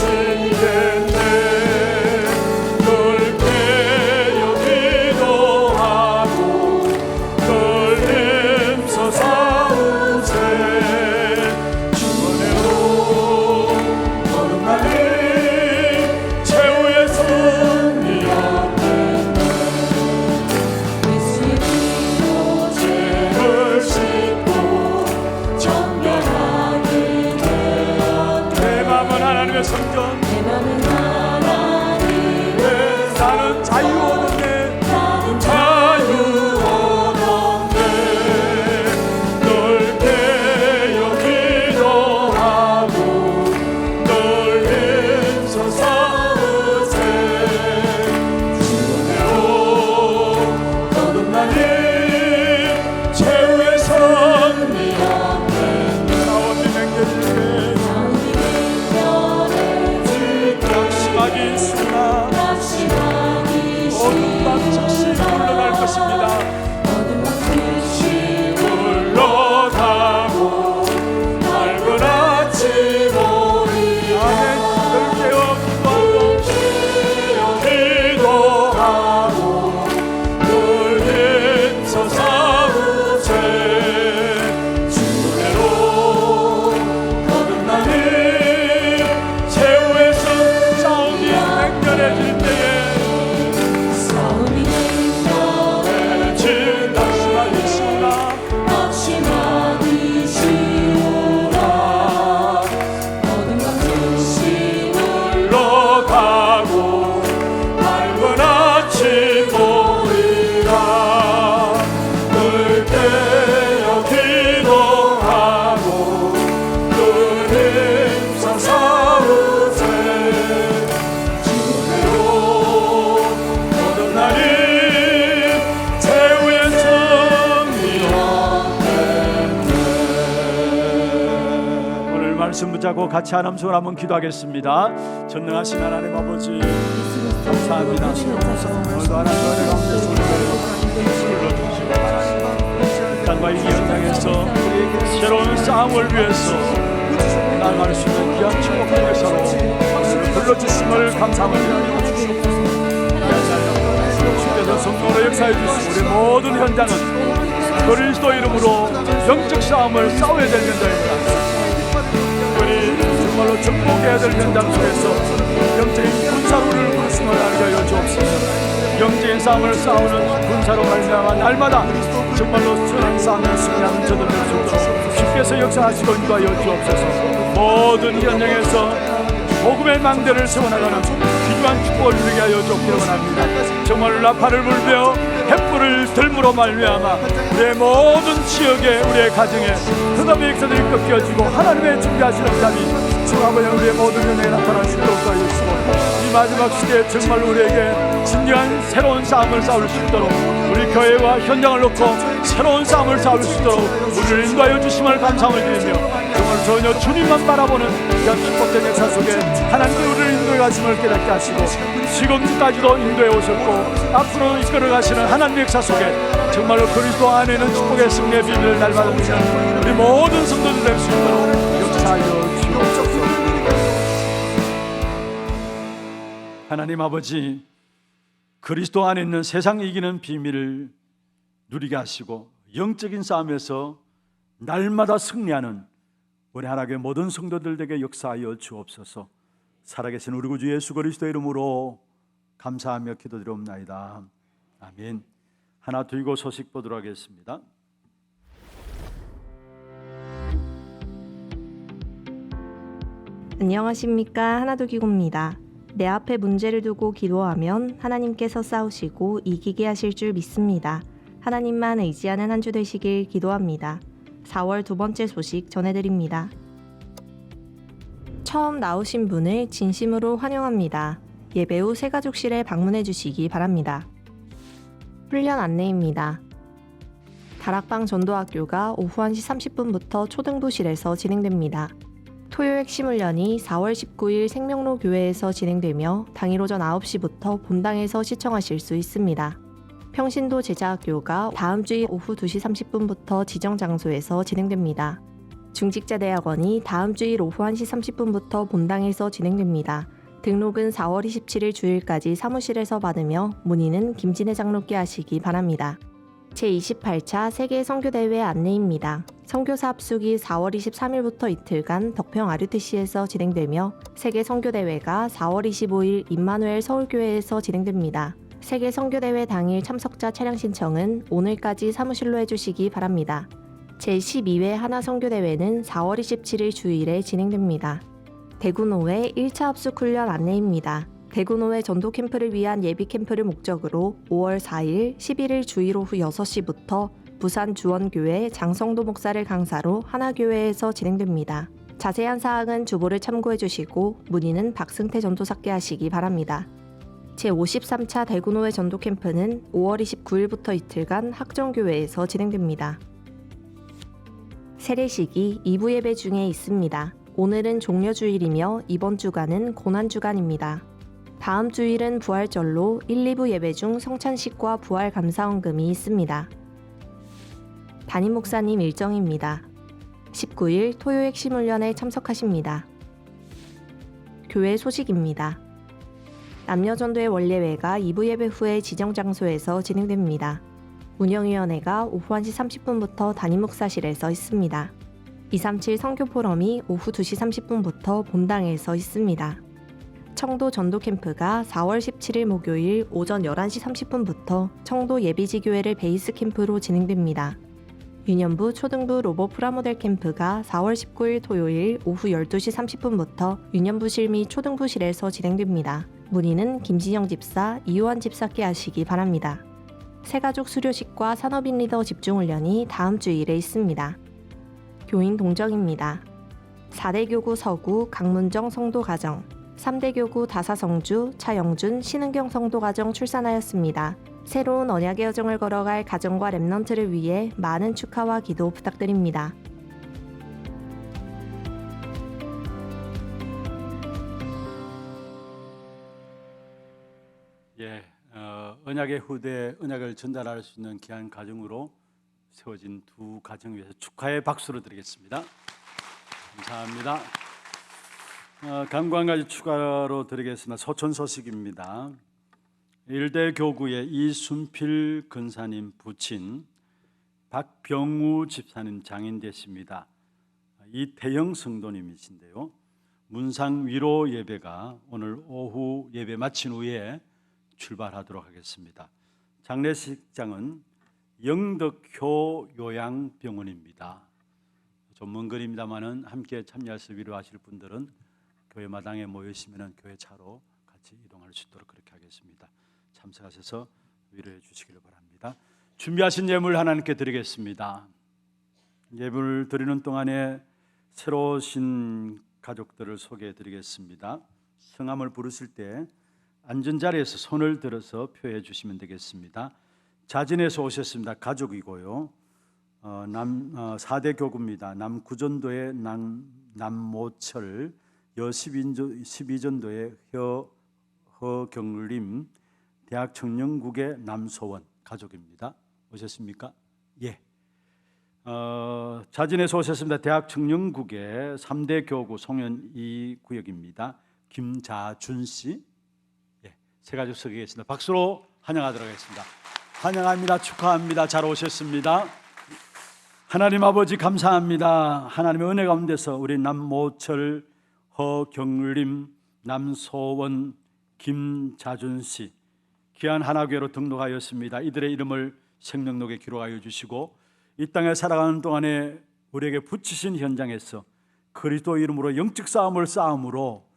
말씀 붙잡고 같이 한음성을 한번 기도하겠습니다. 전능하신 하나님 아버지 감사합니다. 오늘도 하나님 은혜 가운데 손을 불러주시고 하나님 땅과 이 현장에서 새로운 싸움을 위해서 나아갈 수 있는 귀한 축복의 역사로 불러주심을 감사합니다. 주께서 성령으로 역사해 주시고 우리 모든 현장은 그리스도 이름으로 영적 싸움을 싸워야 될 현장입니다. 우리 정말로 정복해야 될 현장 속에서 영적인 군사로를 구심을 하게 하여 주옵소서. 영적인 싸움을 싸우는 군사로 말미암아 날마다 정말로 선한 싸움을 승리하는 저들 될 수 있도록 주께서 역사하시고 인도하여 주옵소서. 모든 현장에서 복음의 망대를 세워나가는 귀중한 축복을 누리게 하여 주옵기를 원합니다. 정말 나팔을 불며 횃불을 들므로 말미암아 우리의 모든 지역에 우리의 가정에 흑암의 역사들이 꺾여지고 하나님의 준비하시는 자비 주 아버지 우리의 모든 연예에 나타날 수 있도록 하여 주시고 이 마지막 시대에 정말 우리에게 진정한 새로운 싸움을 싸울 수 있도록 우리 교회와 현장을 놓고 새로운 싸움을 싸울 수 있도록 우리를 인도하여 주심을 감사함을 드리며 정말 전혀 주님만 바라보는 귀한 축복된 역사 속에 하나님이 우리를 인도해 가심을 깨닫게 하시고 지금까지도 인도해 오셨고 앞으로 이끌어 가시는 하나님의 역사 속에 정말로 그리스도 안에 있는 축복의 승리의 비밀을 날마다 누리는 우리 모든 성도들 될 수 있도록 역사하여 주옵소서. 하나님 아버지 그리스도 안에 있는 세상 이기는 비밀을 누리게 하시고 영적인 싸움에서 날마다 승리하는 우리 하나님의 모든 성도들에게 역사하여 주옵소서. 살아계신 우리 구주 예수 그리스도의 이름으로 감사하며 기도드리옵나이다. 아멘. 하나 들고 소식 보도록 하겠습니다. 안녕하십니까. 하나둘기고입니다. 내 앞에 문제를 두고 기도하면 하나님께서 싸우시고 이기게 하실 줄 믿습니다. 하나님만 의지하는 한 주 되시길 기도합니다. 4월 두 번째 소식 전해드립니다. 처음 나오신 분을 진심으로 환영합니다. 예배 후 새가족실에 방문해 주시기 바랍니다. 훈련 안내입니다. 다락방 전도학교가 오후 1시 30분부터 초등부실에서 진행됩니다. 토요 핵심 훈련이 4월 19일 생명로 교회에서 진행되며 당일 오전 9시부터 본당에서 시청하실 수 있습니다. 평신도 제자학교가 다음 주일 오후 2시 30분부터 지정 장소에서 진행됩니다. 중직자대학원이 다음 주일 오후 1시 30분부터 본당에서 진행됩니다. 등록은 4월 27일 주일까지 사무실에서 받으며 문의는 김진애 장로께 하시기 바랍니다. 제28차 세계 선교대회 안내입니다. 선교사 합숙이 4월 23일부터 이틀간 덕평 RUTC에서 진행되며 세계 선교대회가 4월 25일 임마누엘 서울교회에서 진행됩니다. 세계 선교대회 당일 참석자 차량 신청은 오늘까지 사무실로 해주시기 바랍니다. 제12회 하나선교대회는 4월 27일 주일에 진행됩니다. 대구노회 1차 합숙훈련 안내입니다. 대구노회 전도캠프를 위한 예비캠프를 목적으로 5월 4일, 11일 주일 오후 6시부터 부산 주원교회 장성도 목사를 강사로 하나교회에서 진행됩니다. 자세한 사항은 주보를 참고해 주시고 문의는 박승태 전도사께 하시기 바랍니다. 제53차 대구노회 전도캠프는 5월 29일부터 이틀간 학정교회에서 진행됩니다. 세례식이 2부 예배 중에 있습니다. 오늘은 종려주일이며 이번 주간은 고난주간입니다. 다음 주일은 부활절로 1, 2부 예배 중 성찬식과 부활 감사헌금이 있습니다. 담임 목사님 일정입니다. 19일 토요 핵심 훈련에 참석하십니다. 교회 소식입니다. 남녀전도의 원례회가 2부 예배 후에 지정 장소에서 진행됩니다. 운영위원회가 오후 1시 30분부터 담임 목사실에서 있습니다. 237 선교포럼이 오후 2시 30분부터 본당에서 있습니다. 청도 전도캠프가 4월 17일 목요일 오전 11시 30분부터 청도 예비지교회를 베이스 캠프로 진행됩니다. 유년부 초등부 로보 프라모델 캠프가 4월 19일 토요일 오후 12시 30분부터 유년부실 및 초등부실에서 진행됩니다. 문의는 김진영 집사, 이호환 집사께 하시기 바랍니다. 새가족 수료식과 산업인 리더 집중훈련이 다음 주일에 있습니다. 교인 동정입니다. 4대 교구 서구 강문정 성도가정, 3대 교구 다사성주 차영준 신은경 성도가정 출산하였습니다. 새로운 언약의 여정을 걸어갈 가정과 랩넌트를 위해 많은 축하와 기도 부탁드립니다. 언약의 후대에 언약을 전달할 수 있는 귀한 가정으로 세워진 두 가정 위해서 축하의 박수를 드리겠습니다. 감사합니다. 간구 한 가지 추가로 드리겠습니다. 소천 소식입니다. 일대교구의 이순필 근사님 부친 박병우 집사님 장인 되십니다. 이태영 성도님이신데요. 문상 위로 예배가 오늘 오후 예배 마친 후에 출발하도록 하겠습니다. 장례식장은 영덕효 요양병원입니다. 좀 먼 거리입니다만은 함께 참여해서 위로하실 분들은 교회 마당에 모이시면 교회 차로 같이 이동할 수 있도록 그렇게 하겠습니다. 참석하셔서 위로해 주시기를 바랍니다. 준비하신 예물 하나님께 드리겠습니다. 예물 드리는 동안에 새로 오신 가족들을 소개해 드리겠습니다. 성함을 부르실 때 앉은 자리에서 손을 들어서 표해 주시면 되겠습니다. 자진해서 오셨습니다. 가족이고요. 4대 교구입니다. 남구전도의 남모철, 여 12전도의 허경림, 대학 청년국의 남소원 가족입니다. 오셨습니까? 예. 자진해서 오셨습니다. 대학 청년국의 3대 교구 송현 2구역입니다. 김자준 씨, 예, 세 가족 서 계십니다. 박수로 환영하도록 하겠습니다. 환영합니다. 축하합니다. 잘 오셨습니다. 하나님 아버지 감사합니다. 하나님의 은혜 가운데서 우리 남모철, 허경림, 남소원, 김자준 씨 귀한 하나교회로 등록하였습니다. 이들의 이름을 생명록에 기록하여 주시고 이 땅에 살아가는 동안에 우리에게 붙이신 현장에서 그리스도 이름으로 영적 싸움을 싸움으로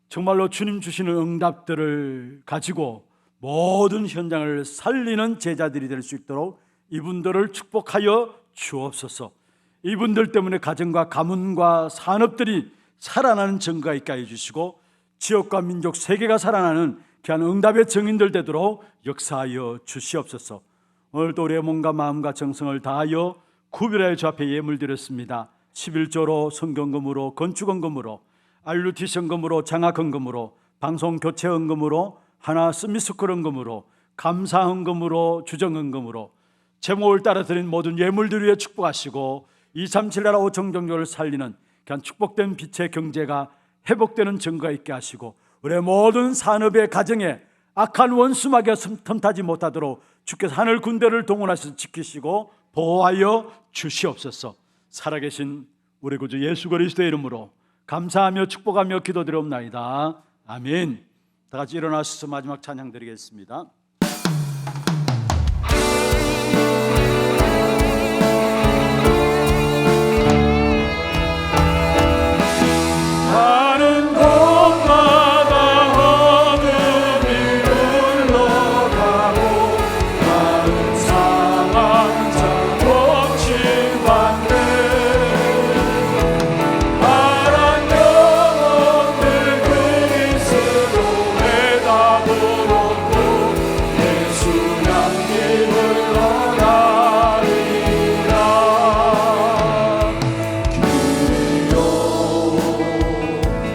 정말로 주님 주시는 응답들을 가지고 모든 현장을 살리는 제자들이 될 수 있도록 이분들을 축복하여 주옵소서. 이분들 때문에 가정과 가문과 산업들이 살아나는 증거가 있게 하여 주시고 지역과 민족, 세계가 살아나는 귀한 응답의 증인들 되도록 역사하여 주시옵소서. 오늘도 우리의 몸과 마음과 정성을 다하여 구별하여 주 앞에 예물 드렸습니다. 11조로 성경금으로 건축헌금으로 알루티션금으로 장학헌금으로 방송교체헌금으로 하나 스미스쿨헌금으로 감사헌금으로 주정헌금으로 제목을 따라 드린 모든 예물들 위해 축복하시고 237 나라 5천 종교를 살리는 그냥 축복된 빛의 경제가 회복되는 증거가 있게 하시고 우리의 모든 산업의 가정에 악한 원수마귀가 틈타지 못하도록 주께서 하늘 군대를 동원하셔서 지키시고 보호하여 주시옵소서. 살아계신 우리 구주 예수 그리스도의 이름으로 감사하며 축복하며 기도드리옵나이다. 아멘. 다 같이 일어나셔서 마지막 찬양 드리겠습니다. 가는 곳마다 어둠이 흘러가고 나는 상한 자 덮친 반대 파란 영혼들 그리스도에 다 물었고 예수 향기 흘러가리라.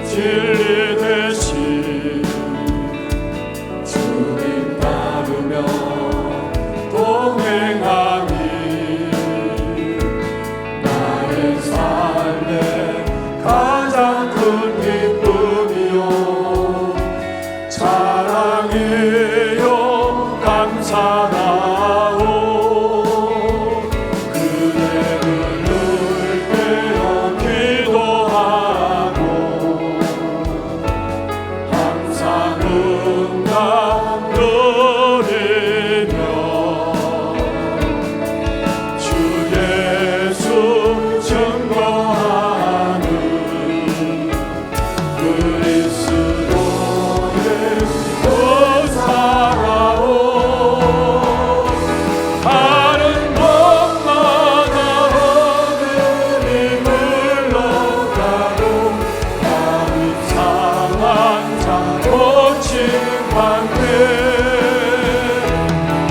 진리 대신 주님 따르며 동행하니 나의 삶의 가장 큰 기쁨이요 사랑이요 감사하오. 그대를 늘 깨어 기도하고 항상 응답 누리며 주 예수 증거하는 그리스도의 은사라오. 가는 곳마다 어둠이 물러가고 나는 상한 자 고친 관계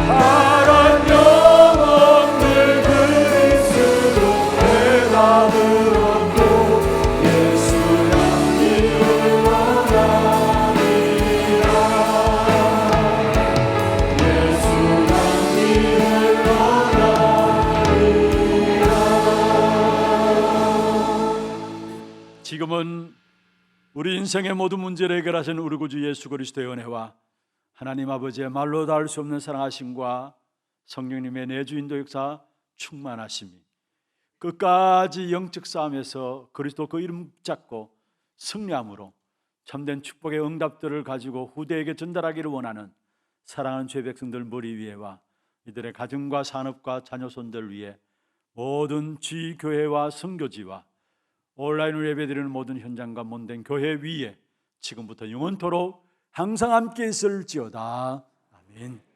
파란 영혼들 그리스도에 다 들었고 예수 향기 흘러가리라. 지금은 우리 인생의 모든 문제를 해결하신 우리 구주 예수 그리스도의 은혜와 하나님 아버지의 말로 닿을 수 없는 사랑하심과 성령님의 내주 인도 역사 충만하심이 끝까지 영적 싸움에서 그리스도 그 이름 붙잡고 승리함으로 참된 축복의 응답들을 가지고 후대에게 전달하기를 원하는 사랑하는 죄 백성들 머리 위에와 이들의 가정과 산업과 자녀손들 위해 모든 지교회와 선교지와 온라인으로 예배드리는 모든 현장과 몸된 교회 위에 지금부터 영원토록 항상 함께 있을지어다. 아멘.